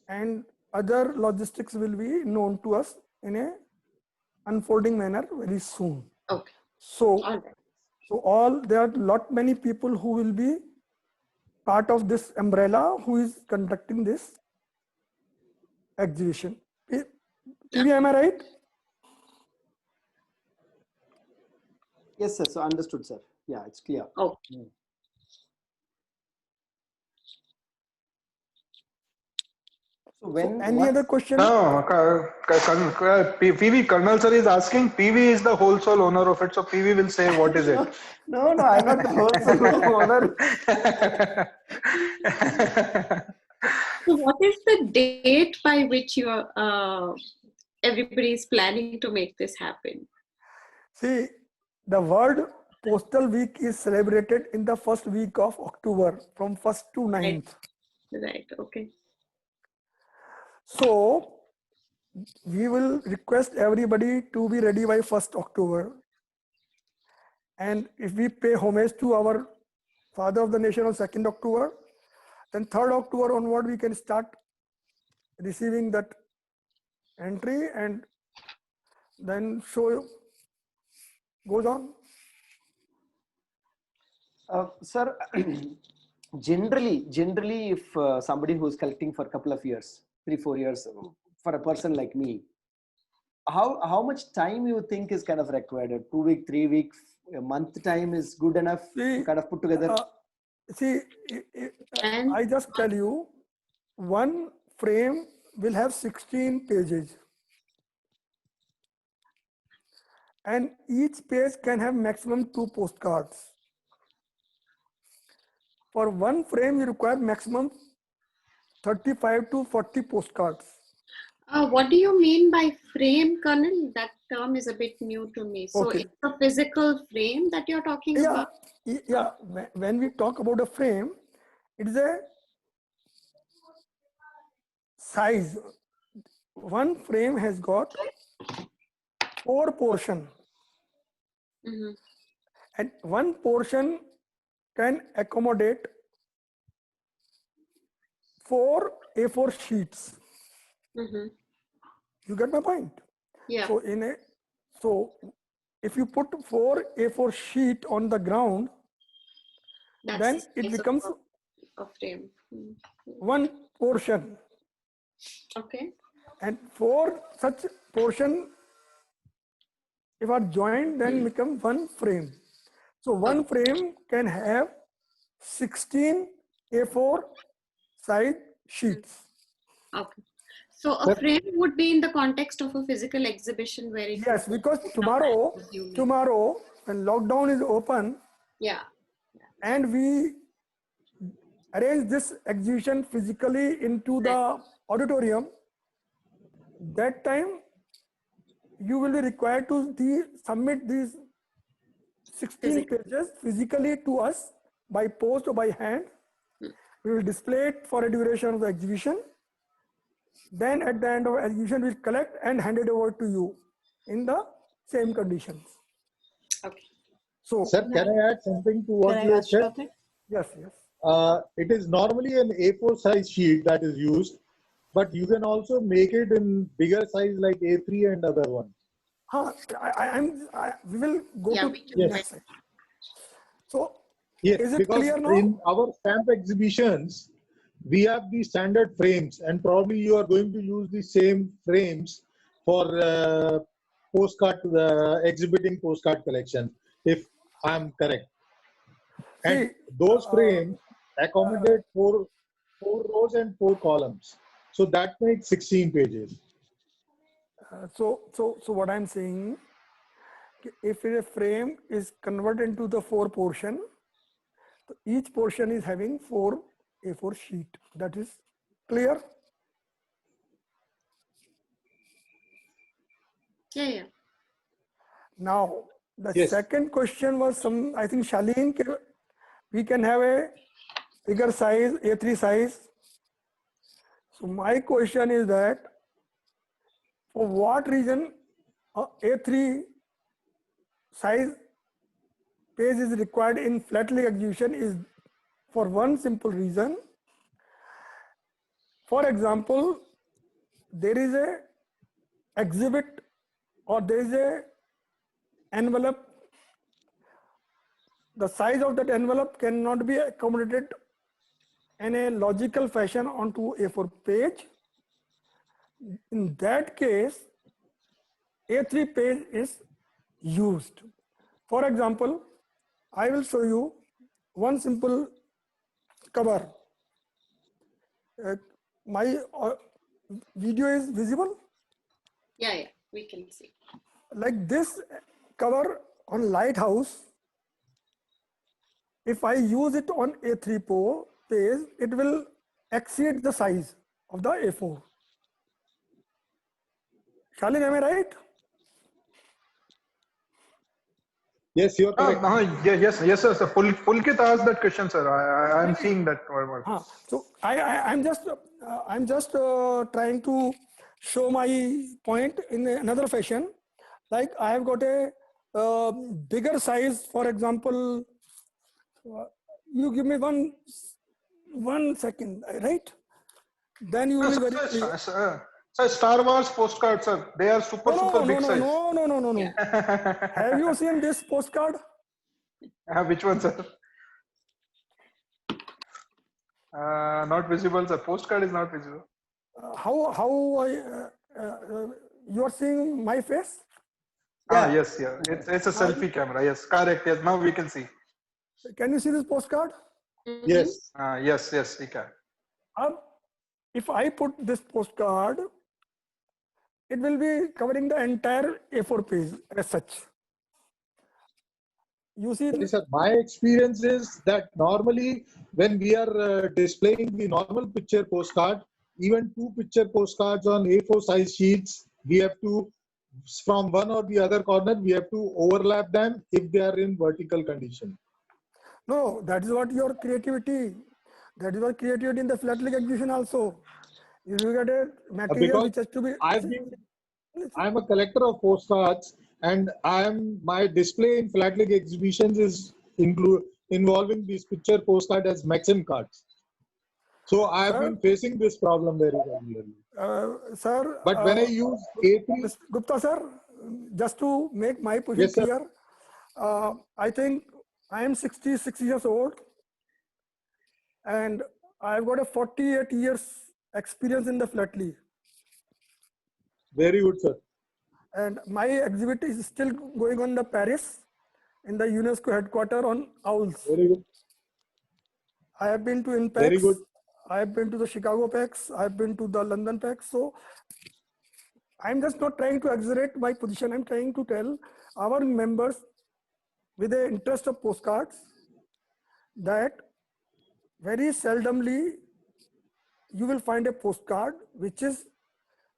and other logistics will be known to us in a unfolding manner very soon. Okay. So, there are many people who will be part of this umbrella who is conducting this exhibition. Am I right? Yes, sir. So understood, sir. Yeah, it's clear. Oh. So when any other question? No, PV Colonel sir is asking. PV is the whole sole owner of it, so PV will say what is it. No, I'm not the whole sole owner. So what is the date by which you are, everybody is planning to make this happen? See, the World Postal Week is celebrated in the first week of October, from 1st to 9th. Right, okay. So, we will request everybody to be ready by 1st October. And if we pay homage to our Father of the Nation on 2nd October, then 3rd October onward, we can start receiving that entry, and then show goes on. Sir, generally, if somebody who's collecting for a couple of years, 3-4 years, for a person like me, how much time you think is kind of required? A 2 week, 3 week, a month time is good enough to kind of put together? I just tell you, one frame will have 16 pages. And each page can have maximum 2 postcards. For one frame, you require maximum 35 to 40 postcards. What do you mean by frame, Colonel? That term is a bit new to me. So it's a physical frame that you're talking about? Yeah, when we talk about a frame, it is a size. One frame has got 4 portions. And one portion can accommodate 4 A4 sheets. You get my point? Yeah. So if you put 4 A4 sheet on the ground, then it becomes a frame. One portion. Okay. And 4 such portion, if are joined, then become one frame. So one frame can have 16 A4 size sheets. Okay. So a frame would be in the context of a physical exhibition where it Yes, because tomorrow when lockdown is open, and we arrange this exhibition physically into the auditorium, that time you will be required to submit these 16 pages physically to us by post or by hand. We will display it for a duration of the exhibition. Then at the end of the exhibition, we'll collect and hand it over to you in the same conditions. Okay. So, sir, can I add something to what you have said? Yes, yes. It is normally an A4 size sheet that is used, but you can also make it in bigger size like A3 and other ones. We will go to yes. next slide. So, yes, is it because clear now? in our stamp exhibitions, we have the standard frames, and probably you are going to use the same frames for postcard exhibiting postcard collection, if I'm correct. And those frames accommodate four rows and 4 columns, so that makes 16 pages. So what I'm saying, if a frame is converted into the 4 portion, so each portion is having 4 A4 sheet. That is clear? Yeah. Now, the second question was I think Shaleen, we can have a bigger size, A3 size. So my question is that, for what reason A3 size page is required in flat leaf exhibition is for one simple reason. For example, there is a exhibit or there is a envelope. The size of that envelope cannot be accommodated in a logical fashion onto A4 page. In that case, A3 page is used. For example, I will show you one simple cover. My video is visible? Yeah, we can see. Like this cover on Lighthouse, if I use it on A3 page, it will exceed the size of the A4. Shaleen, am I right? Yes, you are correct. Yes, sir. So Pulkit asked that question, sir. I'm seeing that. So I'm just trying to show my point in another fashion. Like I have got a bigger size. For example, you give me one second, right? Then you will be very clear. Sir, Star Wars postcards, sir. They are super big size. No. Have you seen this postcard? Which one, sir? Not visible, sir. Postcard is not visible. You are seeing my face? Yes. It's a selfie camera. Yes, correct. Yes, now we can see. Can you see this postcard? Yes. Yes, we can. If I put this postcard, it will be covering the entire A4 page as such. You see, sir, my experience is that normally when we are displaying the normal picture postcard, even 2 picture postcards on A4 size sheets, we have to, from one or the other corner, we have to overlap them if they are in vertical condition. No, that is what your creativity. That is what creativity in the flat leaf exhibition also. You get a material which has to be. I'm a collector of postcards, and my display in flat leaf exhibitions is involving these picture postcard as Maxim cards. So I have been facing this problem very regularly. Sir, but when I use A3, Gupta sir, just to make my position clear, I think I am 66 years old, and I've got a 48 years experience in the flat leaf. Very good, sir. And my exhibit is still going on in Paris, in the UNESCO headquarters on owls. Very good. I have been to INPEX. Very good. I have been to the Chicago PAX. I have been to the London PAX. So I'm just not trying to exaggerate my position. I'm trying to tell our members with the interest of postcards that very seldomly you will find a postcard which is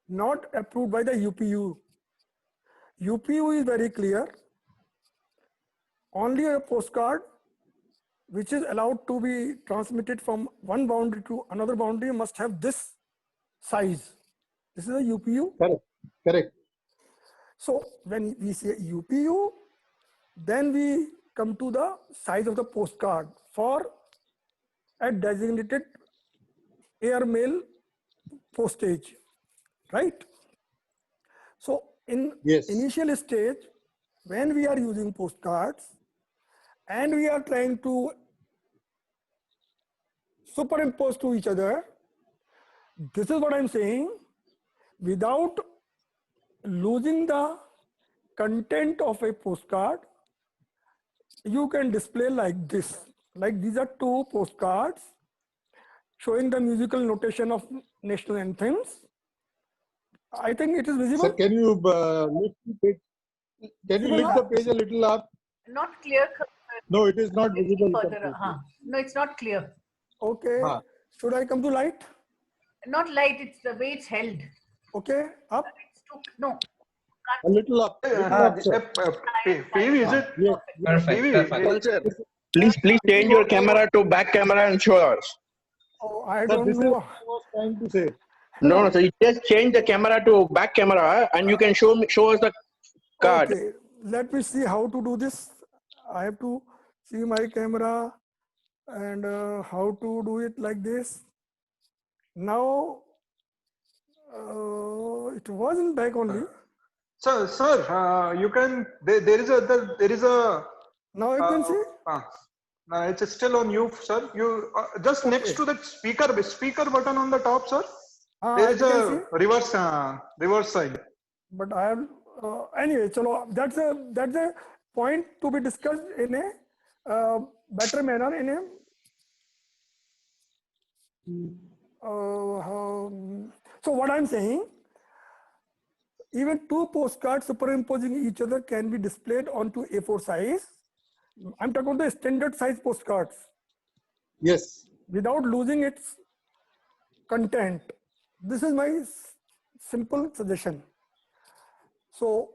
not approved by the UPU. UPU is very clear. Only a postcard which is allowed to be transmitted from one boundary to another boundary must have this size. This is a UPU. Correct. Correct. So when we say UPU, then we come to the size of the postcard for a designated airmail postage, right? So in initial stage, when we are using postcards and we are trying to superimpose to each other, this is what I'm saying, without losing the content of a postcard, you can display like this. Like these are two postcards showing the musical notation of national anthems. I think it is visible. Sir, can you lift the page? Can you lift the page a little up? Not clear. No, it is not visible. Further, no, it's not clear. Okay. Should I come to light? Not light. It's the way it's held. Okay. Up. It's too, no. A little up. PV, is it? Yes. Perfect. Perfect. Please change your camera to back camera and show us. Oh, I Sir, don't this is know. what I was trying to say. No, so you just change the camera to back camera and you can show us the card. Okay, let me see how to do this. I have to see my camera and how to do it like this. Now, it wasn't back only. Sir, you can. There is a. Now you can see. No, it's still on you, sir. You just next to that speaker button on the top, sir. There is a reverse side. But I have anyway. So that's a point to be discussed in a better manner in a. So what I'm saying, even two postcards superimposing each other can be displayed onto A4 size. I'm talking about the standard size postcards. Yes. Without losing its content. This is my simple suggestion. So,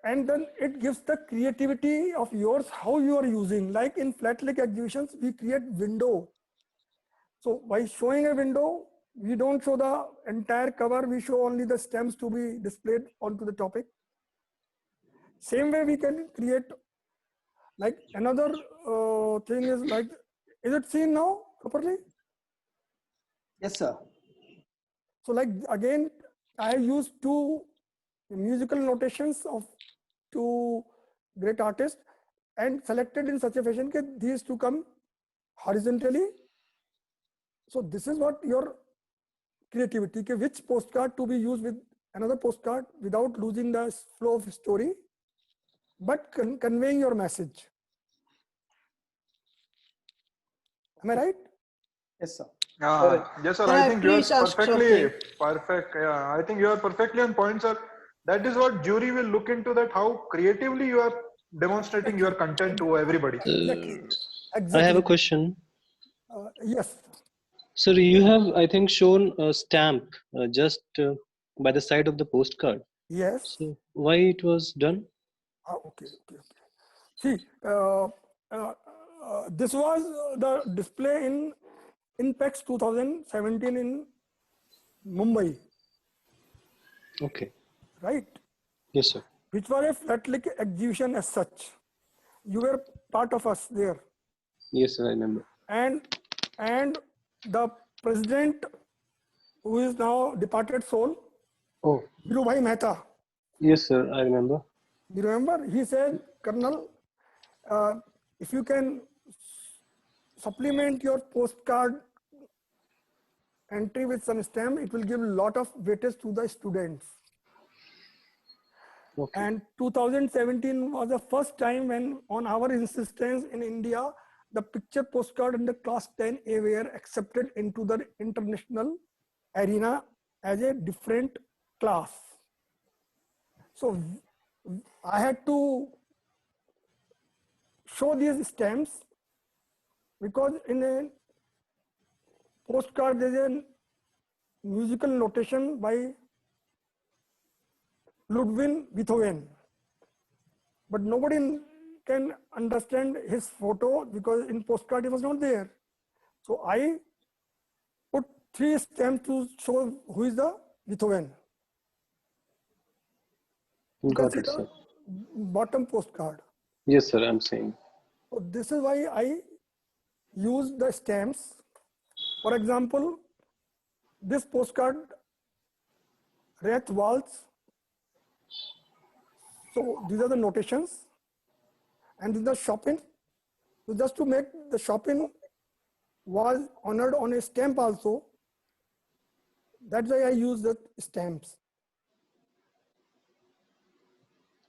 and then it gives the creativity of yours, how you are using. Like in flat lake exhibitions, we create window. So by showing a window, we don't show the entire cover, we show only the stems to be displayed onto the topic. Same way we can create, like another thing is like, is it seen now properly? Yes, sir. So like again, I used two musical notations of two great artists and selected in such a fashion that these two come horizontally. So this is what your creativity, which postcard to be used with another postcard without losing the flow of story, but conveying your message. Am I right? Yes, sir. Yes, sir. I think you are perfectly perfect. Yeah, I think you are perfectly on point, sir. That is what jury will look into, that how creatively you are demonstrating your content to everybody. Exactly. I have a question. Yes. Sir, you have, I think, shown a stamp just by the side of the postcard. Yes. So why it was done? Okay. See, this was the display in INPEX 2017 in Mumbai. Okay. Right? Yes, sir. Which was a flat lake exhibition as such. You were part of us there. Yes, sir, I remember. And the president, who is now departed soul, Dhirubhai Mehta. Yes, sir, I remember. You remember? He said, Colonel, if you can supplement your postcard entry with some stamp, it will give a lot of weightage to the students. Okay. And 2017 was the first time when, on our insistence in India, the picture postcard in the class 10A were accepted into the international arena as a different class. So I had to show these stamps because in a postcard there is a musical notation by Ludwig Beethoven, but nobody can understand his photo because in postcard he was not there. So I put 3 stamps to show who is the Beethoven. You can Got see it, sir. the bottom postcard. Yes, sir, I'm saying. So this is why I use the stamps. For example, this postcard, Recht Waltz. So these are the notations, and these are Chopin. So just to make the Chopin was honored on a stamp also. That's why I use the stamps.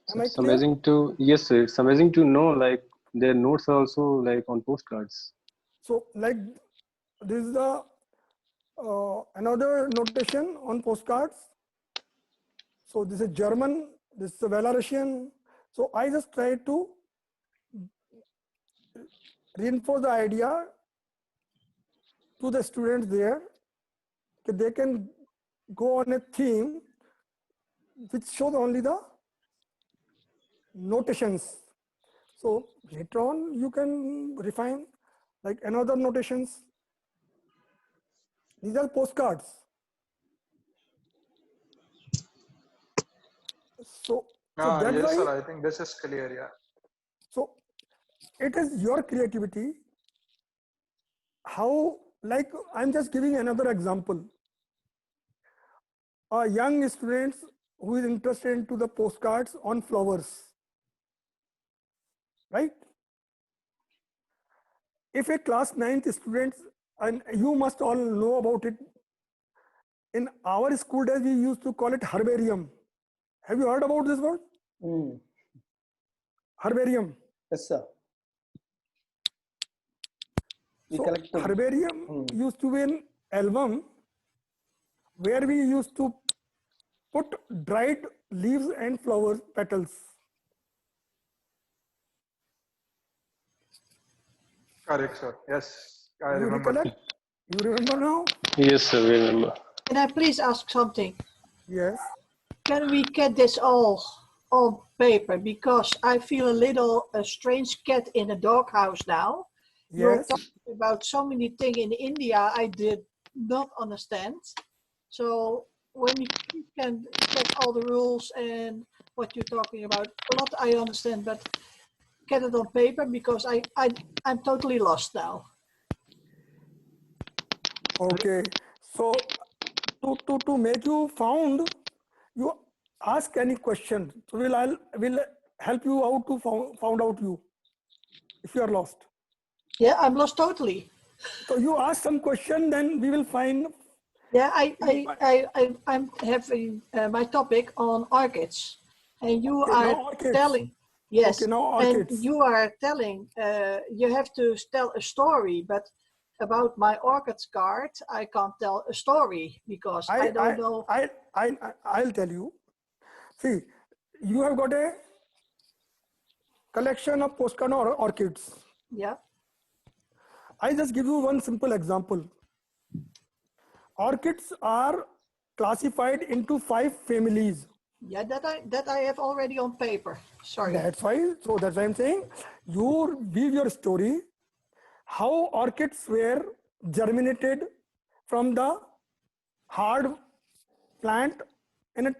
So Am I it's clear? amazing to, yes, sir, it's amazing to know like their notes are also like on postcards. So like this is the another notation on postcards. So this is German, this is Belarusian. So I just try to reinforce the idea to the students there that they can go on a theme which shows only the notations. So later on you can refine like another notations. These are postcards. So that's yes, why. sir. I think this is clear. Yeah. So it is your creativity. How, like I'm just giving another example. A young student who is interested into the postcards on flowers, right? If a class 9th student, and you must all know about it, in our school days we used to call it herbarium. Have you heard about this word? Herbarium. Yes, sir. So herbarium used to be an album where we used to put dried leaves and flower petals. Correct, sir. Yes, I You remember. recollect? You remember now? Yes, sir, we remember. Can I please ask something? Yes. Can we get this all on paper? Because I feel a little strange cat in a doghouse now. You're Yes. talking about so many things in India I did not understand. So when we can get all the rules and what you're talking about, a lot I understand, but get it on paper because I'm totally lost now. Okay. So to make you found, you ask any question. So we'll help you out to found out you if you are lost. Yeah, I'm lost totally. So you ask some question, then we will find. Yeah, I'm having my topic on orchids, and you Okay, are now orchids. telling, yes, Okay, now and orchids. you are telling you have to tell a story, but about my orchids card, I can't tell a story because I don't know. I'll tell you. See, you have got a collection of postcard orchids. Yeah. I just give you one simple example. Orchids are classified into 5 families. Yeah, that I have already on paper. Sorry. That's why. So that's why I'm saying you weave your story. How orchids were germinated from the hard plant in a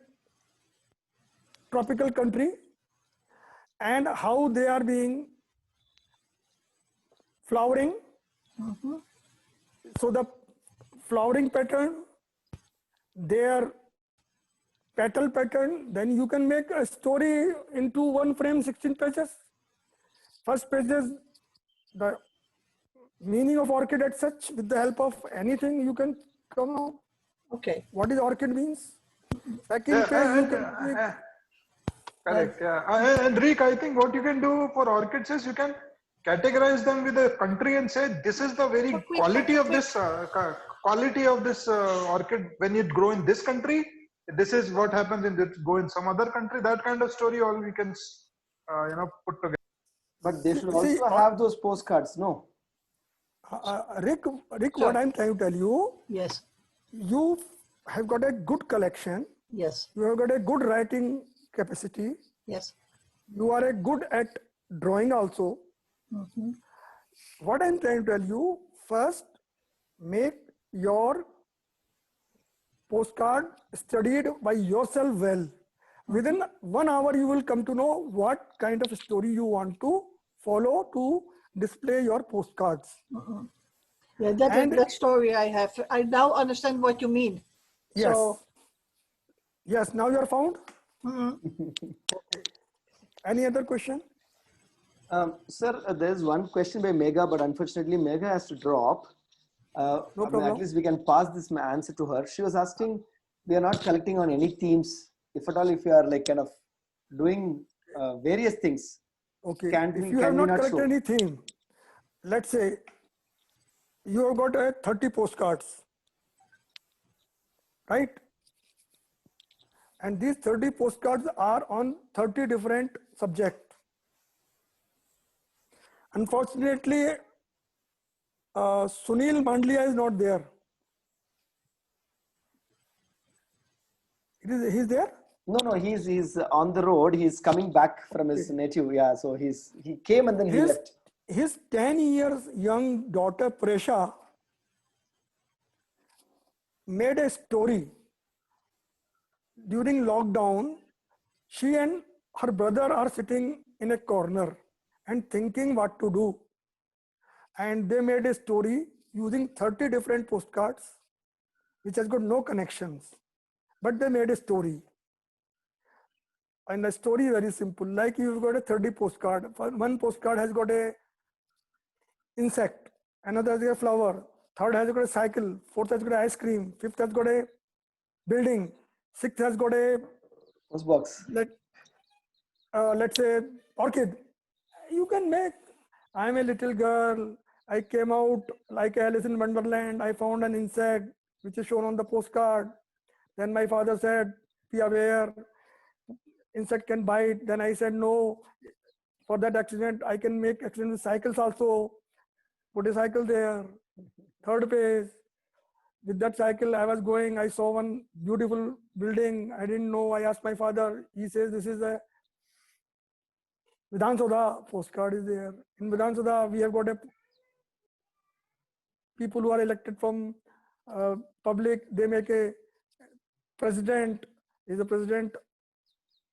tropical country, and how they are being flowering. Mm-hmm. So the flowering pattern, their petal pattern, then you can make a story into one frame, 16 pages. First page is the meaning of orchid as such. With the help of anything you can come out. Okay. What is orchid means? Second page you can make. Correct. Yeah. And Rick, I think what you can do for orchids is you can categorize them with a country and say this is the very quality of this orchid when it grow in this country. This is what happens in this go in some other country. That kind of story all we can put together. But they should also have those postcards, no? Rick, Sure. what I'm trying to tell you, Yes. you have got a good collection. Yes. You have got a good writing capacity. Yes. You are a good at drawing also. Mm-hmm. What I'm trying to tell you, first, make your postcard studied by yourself well. Within 1 hour, you will come to know what kind of story you want to follow to display your postcards. Mm-hmm. Yeah, that story I have. I now understand what you mean. Yes. So, yes, now you are found. mm-hmm. Any other question? Sir, there's one question by Megha, but unfortunately Megha has to drop. No problem. At least we can pass this answer to her. She was asking, we are not collecting on any themes. If at all, if you are like kind of doing various things, okay. Can if we you have not collected show? any theme, let's say you have got 30 postcards, right? And these 30 postcards are on 30 different subjects. Unfortunately, Sunil Mandlia is not there. He's there? No, he's on the road. He's coming back from his native. Yeah, so he came and then he left. His 10 years young daughter Presha made a story. During lockdown, she and her brother are sitting in a corner and thinking what to do. And they made a story using 30 different postcards, which has got no connections. But they made a story. And the story is very simple. Like you've got a 30 postcard. One postcard has got a insect, another has got a flower, third has got a cycle, fourth has got an ice cream, fifth has got a building, sixth has got a box. Let's say orchid. You can make, I'm a little girl, I came out like Alice in Wonderland, I found an insect which is shown on the postcard. Then my father said, be aware, insect can bite. Then I said, no, for that accident, I can make accident with cycles also. Put a cycle there. Third page, with that cycle I was going, I saw one beautiful building. I didn't know, I asked my father, he says this is a Vidhan Sabha postcard is there. In Vidhan Sabha, we have got a people who are elected from public, they make a president, is a president.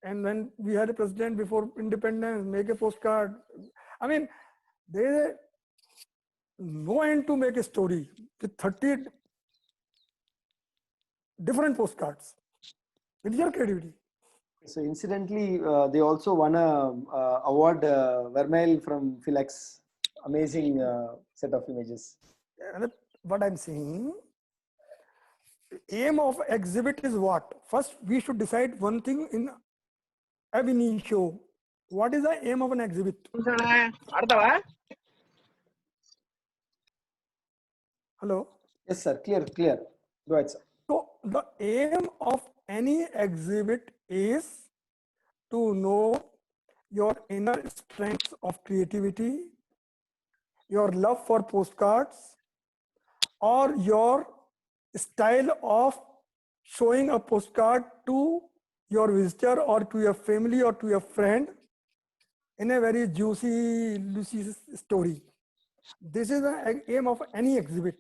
And when we had a president before independence, make a postcard. I mean, there is no end to make a story with 30 different postcards. It's your creativity. So incidentally, they also won a award, Vermeil from Philex. Amazing set of images. What I'm saying, aim of exhibit is what? First, we should decide one thing in ab initio. What is the aim of an exhibit? Hello? Yes, sir. Clear. Go ahead, sir. So the aim of any exhibit is to know your inner strengths of creativity, your love for postcards, or your style of showing a postcard to your visitor or to your family or to your friend in a very juicy story. This is the aim of any exhibit.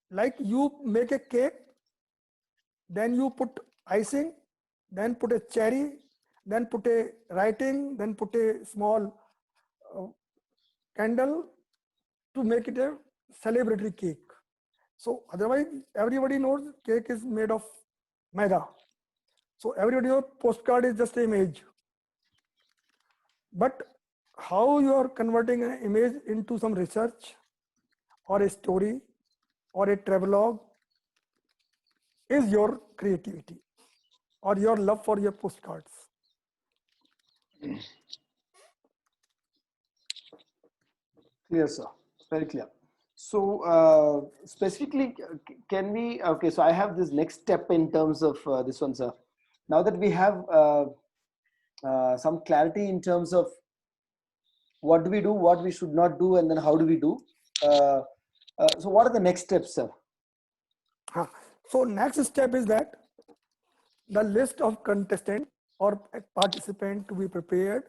Like you make a cake, then you put icing, then put a cherry, then put a writing, then put a small candle to make it a celebratory cake. So otherwise, everybody knows cake is made of maida. So everybody knows postcard is just an image. But how you are converting an image into some research or a story or a travelogue is your creativity or your love for your postcards. Clear, sir. Very clear. So specifically, can we, okay, so I have this next step in terms of this one, sir. Now that we have some clarity in terms of what do we do, what we should not do, and then how do we do. So what are the next steps, sir? So next step is that the list of contestant or participant to be prepared.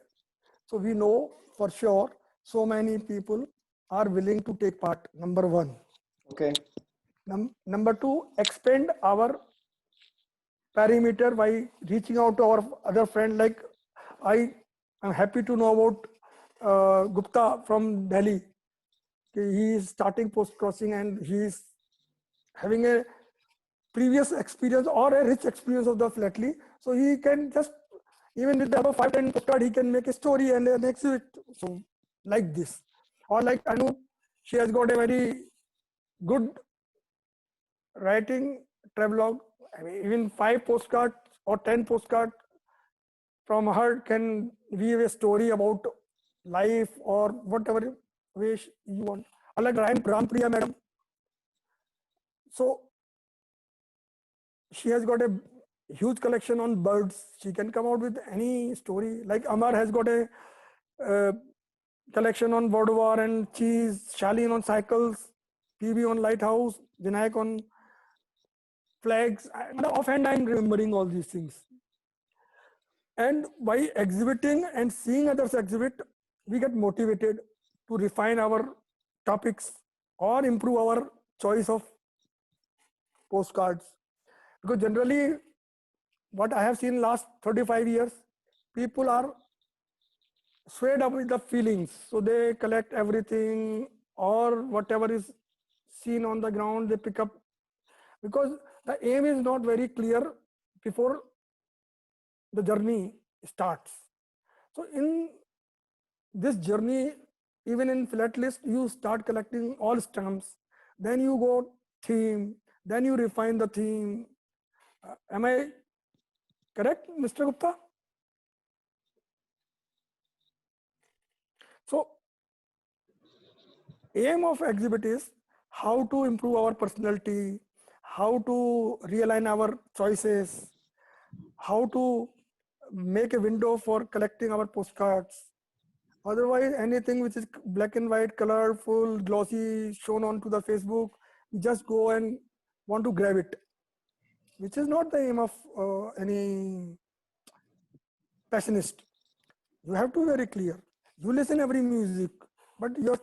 So we know for sure so many people are willing to take part, number one. Okay. Number two, expand our perimeter by reaching out to our other friend. Like I am happy to know about Gupta from Delhi. He is starting post crossing and he is having a previous experience or a rich experience of the Flatly. So he can just, even with the above 5-10 postcard, he can make a story and an exhibit. So like this. Or like Anu, she has got a very good writing travelogue. I mean, even 5 postcards or 10 postcards from her can weave a story about life or whatever wish you want. Like Rampriya madam. So she has got a huge collection on birds. She can come out with any story. Like Amar has got a collection on World War and cheese, Shalin on cycles, PB on lighthouse, Vinayak on flags. Offhand, I'm remembering all these things. And by exhibiting and seeing others exhibit, we get motivated to refine our topics or improve our choice of postcards. Because generally, what I have seen last 35 years, people are swayed up with the feelings. So they collect everything or whatever is seen on the ground, they pick up. Because the aim is not very clear before the journey starts. So in this journey, even in Philatelist, you start collecting all stamps. Then you go theme. Then you refine the theme. Am I correct, Mr. Gupta? So, aim of exhibit is how to improve our personality, how to realign our choices, how to make a window for collecting our postcards. Otherwise, anything which is black and white, colorful, glossy, shown onto the Facebook, you just go and want to grab it, which is not the aim of any passionist. You have to be very clear. You listen every music, but your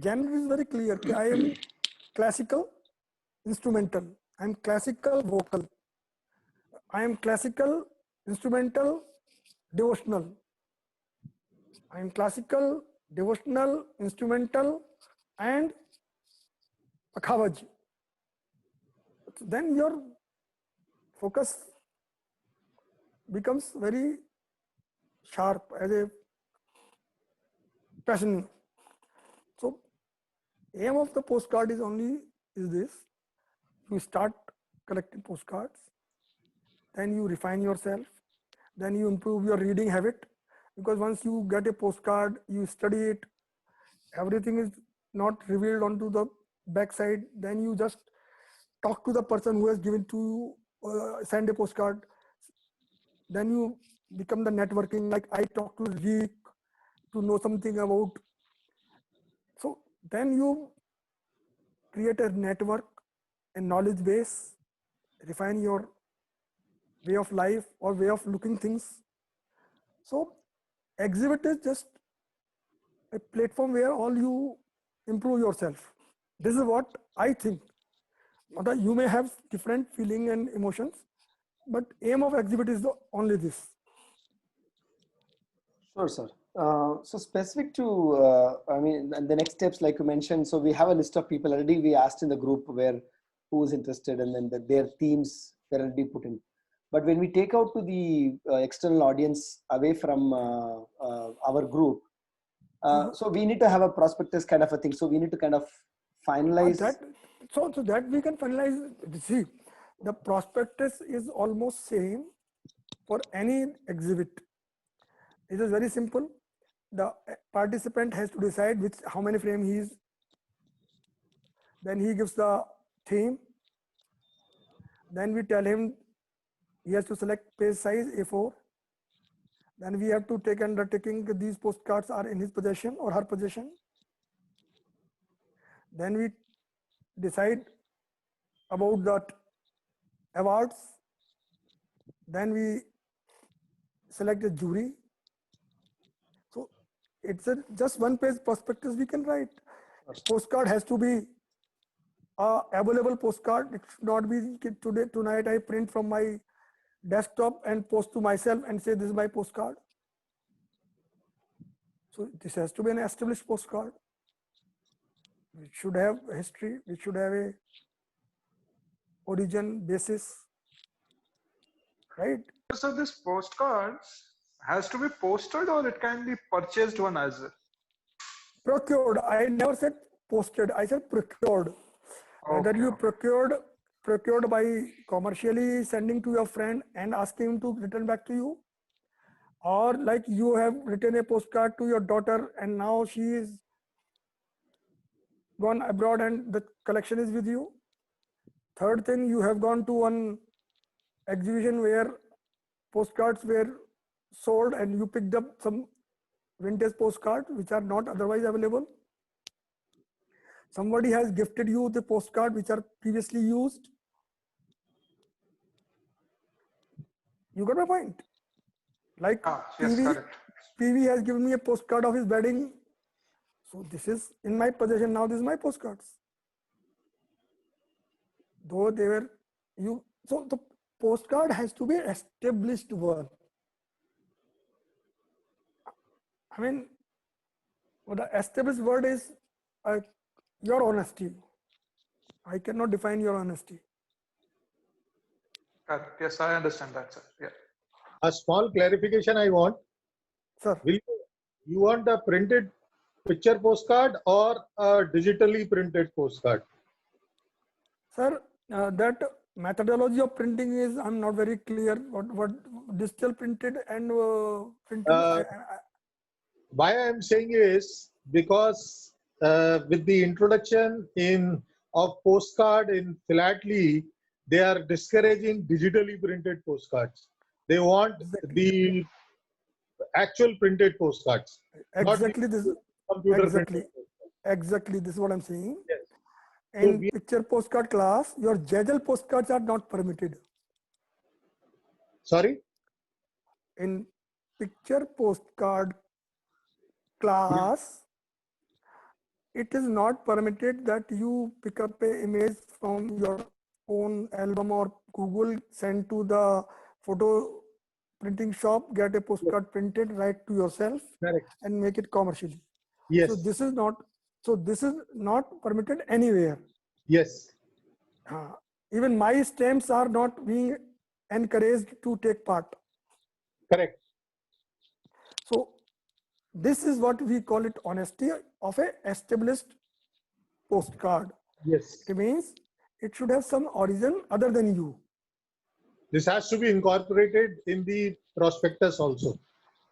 genre is very clear. I am classical, instrumental. I am classical, vocal. I am classical, instrumental, devotional. I am classical, devotional, instrumental, and Akhavaj. Then your focus becomes very sharp as a passion. So aim of the postcard is this. You start collecting postcards, then you refine yourself, then you improve your reading habit, because once you get a postcard, you study it, everything is not revealed onto the backside, then you just talk to the person who has given to you, send a postcard, then you become the networking, like I talk to Reek to know something about. So then you create a network, a knowledge base, refine your way of life or way of looking things. So exhibit is just a platform where all you improve yourself. This is what I think. You may have different feeling and emotions, but aim of exhibit is only this. Sure, sir. So specific to, I mean, the next steps, like you mentioned, so we have a list of people already. We asked in the group who was interested, and then their themes were already put in. But when we take out to the external audience away from our group, so we need to have a prospectus kind of a thing. So we need to kind of finalize. So that we can finalize. See, the prospectus is almost same for any exhibit. It is very simple. The participant has to decide how many frame he is. Then he gives the theme. Then we tell him he has to select page size A4. Then we have to take undertaking these postcards are in his possession or her possession. Then we decide about that awards. Then we select a jury. So it's just one page prospectus we can write. Postcard has to be a available postcard. It should not be tonight I print from my desktop and post to myself and say this is my postcard. So this has to be an established postcard. We should have history. We should have a origin basis, right? So this postcards has to be posted or it can be purchased one as well? Procured. I never said posted. I said procured. Whether you procured by commercially sending to your friend and asking him to return back to you, or like you have written a postcard to your daughter and now she is gone abroad and the collection is with you. Third thing, you have gone to one exhibition where postcards were sold and you picked up some vintage postcards which are not otherwise available. Somebody has gifted you the postcard which are previously used. You got my point? Like yes, PV has given me a postcard of his wedding. So this is in my possession now. This is my postcards. Though they were so the postcard has to be an established one. I mean, the established word is your honesty. I cannot define your honesty. Correct. Yes, I understand that, sir. Yeah. A small clarification I want. Sir. You want a printed picture postcard or a digitally printed postcard? Sir, that methodology of printing is, I'm not very clear what digital printed and printing. Why I'm saying is because with the introduction of postcard in philately, they are discouraging digitally printed postcards. They want the actual printed postcards. Exactly this. Exactly this is what I'm saying. Yes. In picture postcard class, your jaggle postcards are not permitted. Sorry? In picture postcard class, it is not permitted that you pick up an image from your own album or Google, send to the photo printing shop, get a postcard printed, write to yourself, and make it commercially. Yes. So this is not permitted anywhere. Yes. Even my stamps are not being encouraged to take part. Correct. So this is what we call it honesty of a established postcard. Yes. It means it should have some origin other than you. This has to be incorporated in the prospectus also.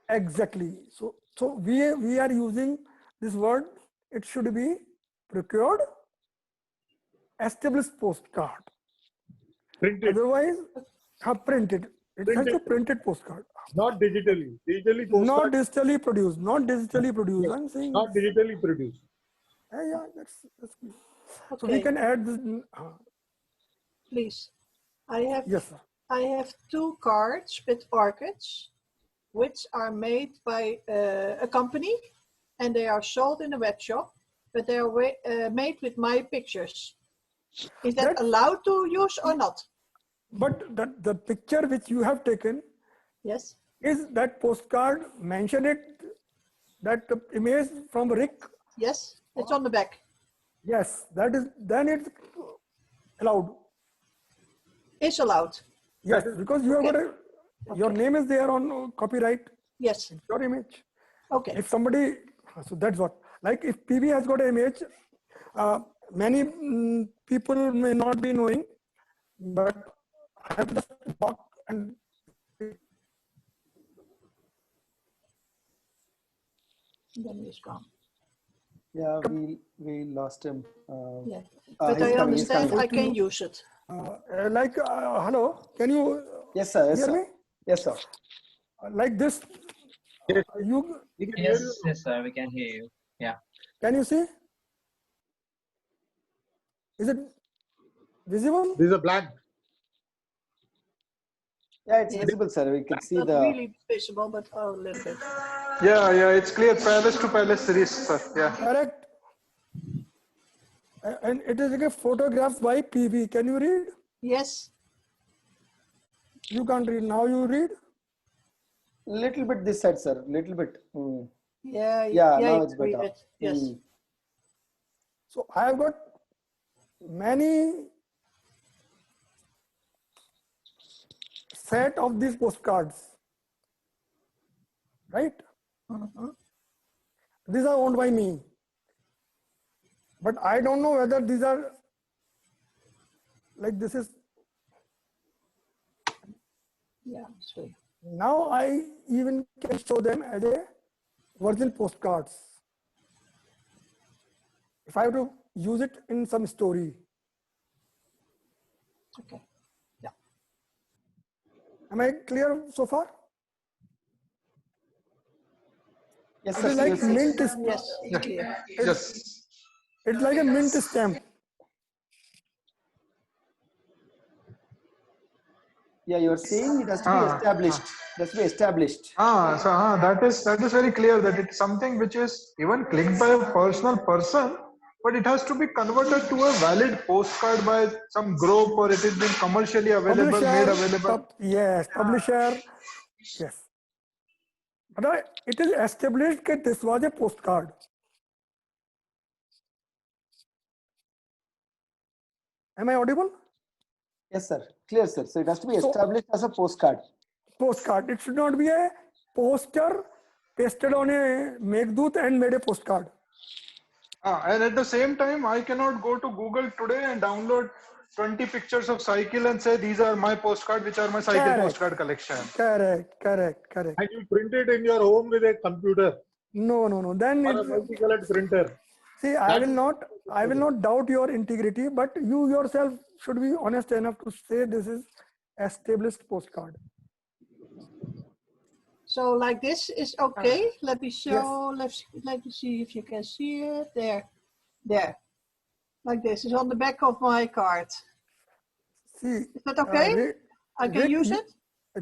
Exactly. So we are using this word. It should be procured, established postcard. Printed. Otherwise, printed. It has a printed postcard. Not digitally. Digitally postcard. Not digitally produced. Not digitally produced. Yes. I'm saying. Not digitally produced. Yeah, that's good. Okay. So we can add this. Please. Yes, sir. I have 2 cards with orchids, which are made by a company, and they are sold in a web shop, but they are made with my pictures. Is that allowed to use or not? But the picture which you have taken, yes, is that postcard mentioned it, that the image from Rick? Yes, it's on the back. Yes, that is, then it's allowed. It's allowed. Yes, because you have got your name is there on copyright. Yes. It's your image. Okay. If somebody, so that's what, like if PV has got an image, many people may not be knowing, but I have just walked and then he's gone. Yeah, we lost him. Yeah, but I understand I can use it. Hello, can you hear me? Yes, sir. Like this You Yes, yes, sir. We can hear you. Yeah. can you see? Is it visible? This is a blank. Yeah, it's visible, sir. We can see Not the. really visible, but a little bit. Yeah, it's clear. Palace to palace series, sir. Yeah. Correct. And it is like a photographs by PV. Can you read? Yes. You can't read. Now you read? Little bit this side, sir. Little bit. Yeah. Yeah, yeah, now you it's can read better. it. Yes. So I have got many set of these postcards, right? These are owned by me, but I don't know whether these are like this is. Yeah, sorry. Now I even can show them as a virgin postcards. If I have to use it in some story. Okay. Yeah. Am I clear so far? Yes, It sir. is like Yes, mint. Yes, it's clear. Yes. It's like a mint stamp. Yeah, you're saying it has to be established. It has to be established. That is very clear that it's something which is even clicked by a personal person, but it has to be converted to a valid postcard by some group, or it is being commercially available, made available. Yes, publisher. Yes. But it is established that this was a postcard. Am I audible? Yes, sir. Clear, sir. So it has to be established as a postcard. Postcard. It should not be a poster pasted on a Meghdut and made a postcard. And at the same time, I cannot go to Google today and download 20 pictures of cycle and say these are my postcard, which are my cycle postcard collection. Correct. And you print it in your home with a computer. No. Then or a multicolored printer. See, I will not doubt your integrity, but you yourself should be honest enough to say this is established postcard. So like this is okay. Let me show. Let me see if you can see it. There. Like this is on the back of my card. See, is that okay? I can use it.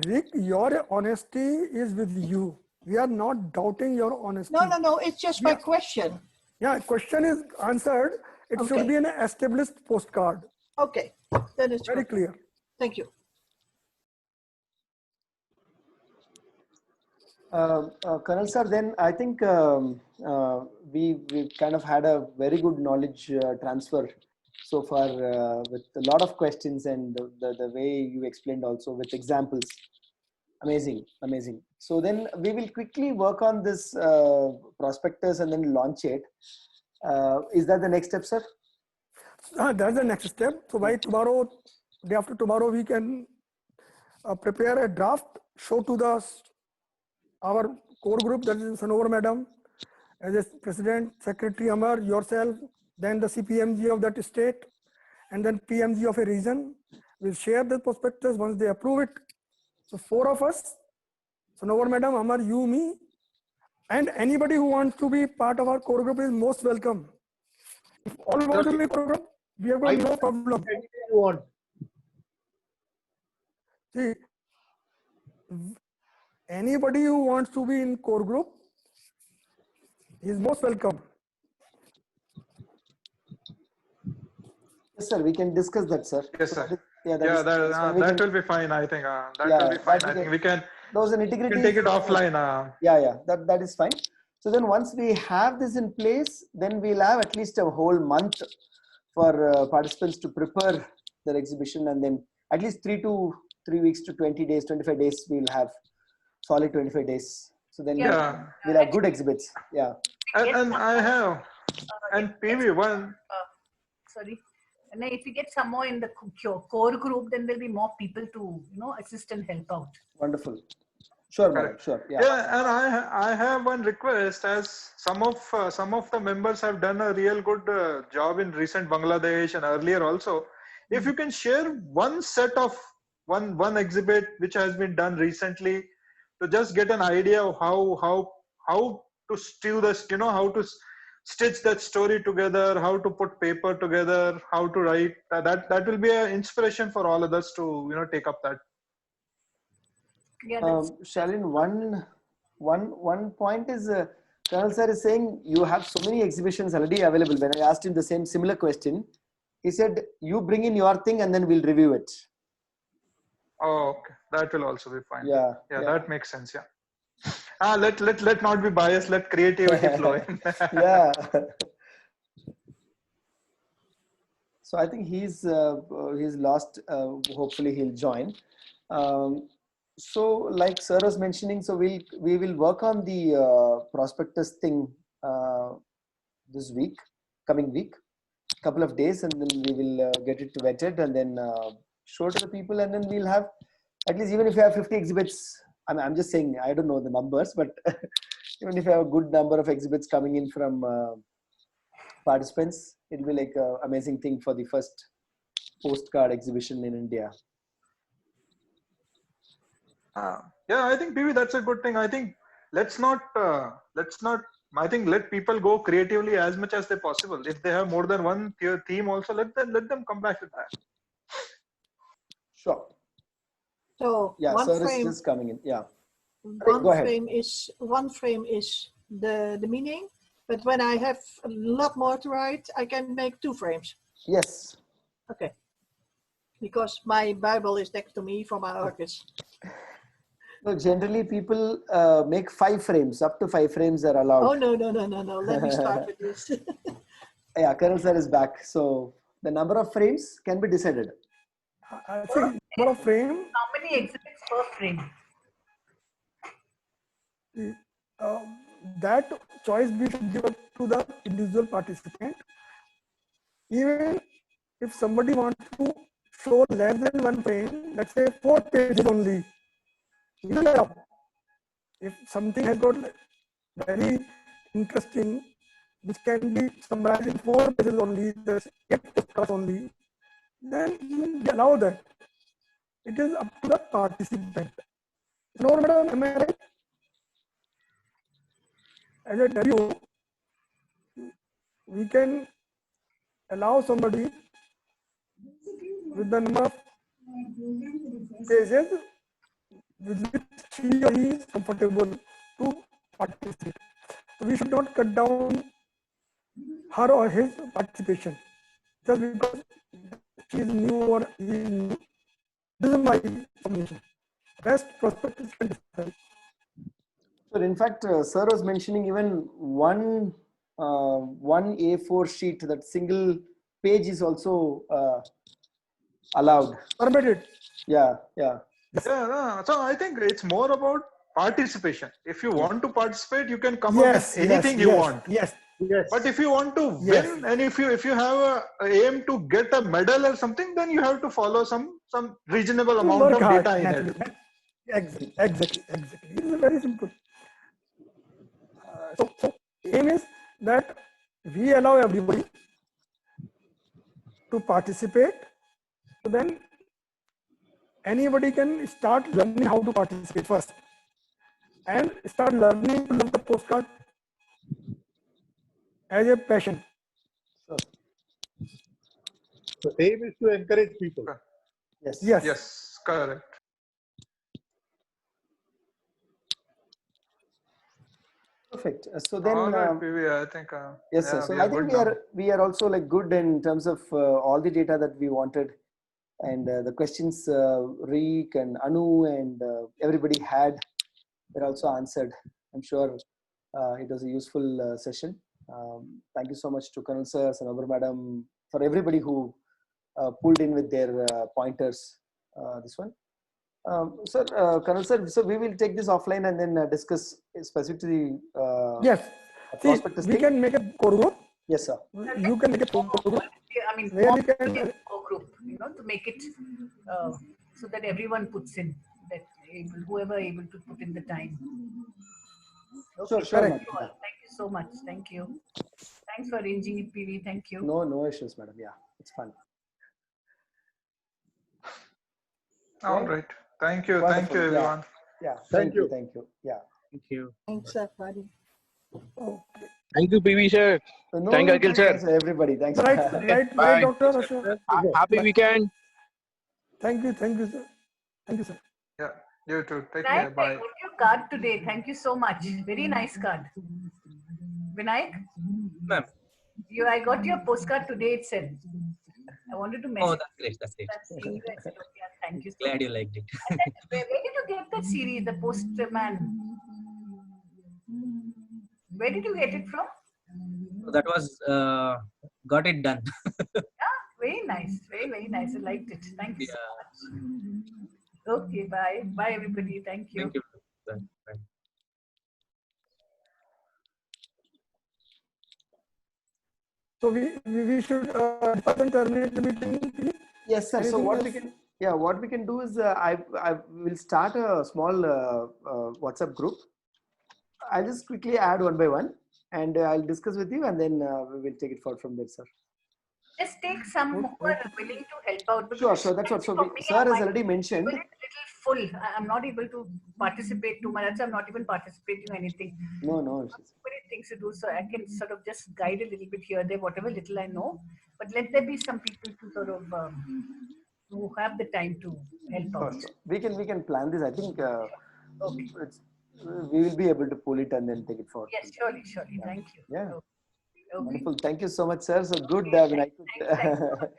Rick, your honesty is with you. We are not doubting your honesty. No. It's just my question. Yeah, question is answered. It should be an established postcard. Okay, that is very clear. Thank you. Colonel sir, then I think we kind of had a very good knowledge transfer so far with a lot of questions, and the way you explained also with examples. Amazing. So then we will quickly work on this prospectus and then launch it. Is that the next step, sir? That's the next step. So by tomorrow, day after tomorrow, we can prepare a draft, show to our core group, that is Sanovar Madam, as a President, Secretary Amar, yourself, then the CPMG of that state, and then PMG of a region. We'll share the prospectus once they approve it. So 4 of us, Sanovar Madam, Amar, you, me, and anybody who wants to be part of our core group is most welcome. If all want to be core group, we have got no problem. You want. See, anybody who wants to be in core group is most welcome. Yes, sir. We can discuss that, sir. Yes, sir. That will be fine. I think will be fine. I think we can. Those nitty-gritty. We can take it offline. That is fine. So then once we have this in place, then we'll have at least a whole month for participants to prepare their exhibition, and then at least 3 weeks to 20 days, 25 days, we'll have solid 25 days. So then we'll have good exhibits. Yeah. And I have, and PV1. Sorry. And if we get some more in the core group, then there'll be more people to assist and help out. Wonderful. Sure, madam. Sure. Yeah, and I have one request, as some of the members have done a real good job in recent Bangladesh and earlier also. If you can share one set of one exhibit which has been done recently, to just get an idea of how to stew this, how to stitch that story together, how to put paper together, how to write. That will be an inspiration for all of us to take up that. Yeah, Shalin, one point is Colonel Sir is saying you have so many exhibitions already available. When I asked him the similar question, he said you bring in your thing and then we'll review it. Oh, okay, that will also be fine. Yeah, that makes sense. Yeah. Let not be biased. Let creativity flow in. Yeah. So I think he's lost. Hopefully he'll join. So like Sir was mentioning, so we will work on the prospectus thing this week, coming week, couple of days, and then we will get it vetted and then show to the people, and then we'll have at least, even if you have 50 exhibits. I'm just saying, I don't know the numbers, but even if you have a good number of exhibits coming in from participants, it'll be like an amazing thing for the first postcard exhibition in India. Yeah, I think PV, that's a good thing. I think let's not I think let people go creatively as much as they possible. If they have more than one theme also, let them come back to that. Sure. So Yeah, one Sir frame is just coming in. Yeah. One frame is the meaning, but when I have a lot more to write, I can make 2 frames. Yes. Okay. Because my Bible is next to me for my office. No, generally people make 5 frames. Up to 5 frames are allowed. Oh no. Let me start with this. Yeah, Colonel Sir is back. So the number of frames can be decided. I think number of frame. How many exhibits per frame? That choice we should give up to the individual participant. Even if somebody wants to show less than 1 frame, let's say 4 pages only, if something has got very interesting, which can be summarized in 4 pages only, just 8 postcards only, then you allow that. It is up to the participant. No, madam, am I right? As I tell you, we can allow somebody with the number of pages with which she or he is comfortable to participate. So we should not cut down her or his participation just because she is new or he is new. This is my submission. Best prospectus can decide. So in fact, Sir was mentioning even one A4 sheet, that single page is also allowed. Permitted. Yeah. Yeah, so I think it's more about participation. If you want to participate, you can come up with anything you want. Yes. But if you want to win, and if you have a aim to get a medal or something, then you have to follow some reasonable amount of data in it. Exactly. It is very simple. So aim is that we allow everybody to participate. So then anybody can start learning how to participate first, and start learning to love the postcard as a passion. The aim is to encourage people. Yes, correct. Perfect. So then, all right, PV, I think. Yes, sir. So I think we are also like good in terms of all the data that we wanted, and the questions Reek and Anu and everybody had were also answered. I'm sure it was a useful session. Thank you so much to Colonel Sir, Sanobar Madam, for everybody who pulled in with their pointers. This one. Sir, Colonel Sir, so we will take this offline and then discuss specifically. Yes. See, we can make a core group. Yes, sir. You can make a core group. I mean, where we can core group, to make it so that everyone puts in, that whoever able to put in the time. Okay. Sure. Thank you so much. Thank you. Thanks for arranging it, PV. Thank you. No issues, madam. Yeah, it's fun. All right. Thank you. Wonderful. Thank you, everyone. Yeah. Thank you. Thank you. Yeah. Thank you. Thanks, everybody. Thank you, PV sir. No, Thank no, Akhil sir. thanks everybody. Thanks. Right, Bye. Dr. Ashok. Happy weekend. Thank you, sir. Thank you, sir. Yeah, you too. Take Vinayak, care. Bye. I got your card today. Thank you so much. Very nice card. Vinayak, Ma'am. I got your postcard today itself. I wanted to Oh, message. that's great. That's great. I've seen you. I said, okay, thank you so Glad much. you liked it. And then, where did you get that series, The Postman? Where did you get it from? So that was got it done. Yeah, very nice. Very, very nice. I liked it. Thank you so much. Okay, bye. Bye, everybody. Thank you. Thank you. Bye. Bye. So we should terminate the meeting. Please. Yes, sir. So Anything what else? we can, yeah, what we can do is I will start a small WhatsApp group. I'll just quickly add one by one, and I'll discuss with you, and then we will take it forward from there, sir. Just take some who are willing to help out. because Sure, sure. That's what. So for we, me, sir has my already mentioned. table is a little full. I'm not able to participate too much. That's why I'm not even participating in anything. No, no. So many things to do, so I can sort of just guide a little bit here, there, whatever little I know. But let there be some people to sort of who have the time to help Sure, out. sure. We can plan this. I think Okay. we will be able to pull it and then take it forward. Yes, surely, surely. Thank you. Yeah. Okay. Wonderful. Thank you so much, sir. So good. When I could, Thanks so much, sir.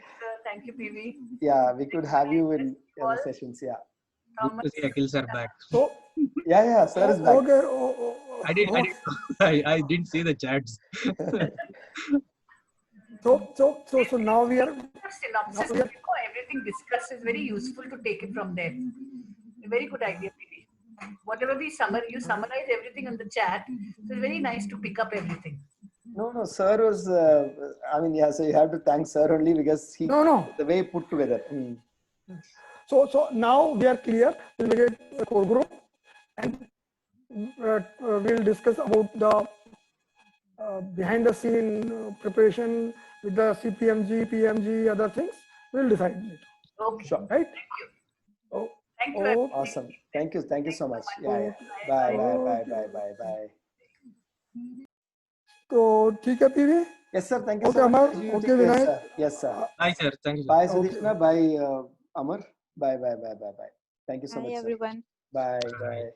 Thank you, PV. yeah, we could have you in other sessions. Yeah. Good to see Akhil sir back. So yeah, sir is back. Okay. I I didn't see the chats. So now we are. Synopsis, everything discussed is very useful to take it from there. A very good idea, PV. Whatever we summarize everything in the chat. So it's very nice to pick up everything. No, sir was. I mean, yeah. So you have to thank sir only because he. No. The way he put together. So now we are clear. We'll get a core group, and we'll discuss about the behind the scene preparation with the CPMG, PMG, other things. We'll decide later. Okay. Sure. Right? Oh, Thank you. awesome. Thank you so much. Yeah. Bye. So, ठीक है PV? Yes, sir. Thank you Okay, so Amar. much. You Okay, take care, Vinayak. sir. Yes, sir. Bye, sir. Thank you. Bye, Okay. Sudhishna. Bye, Amar. Bye. Thank you so Hi much, sir. everyone. Bye.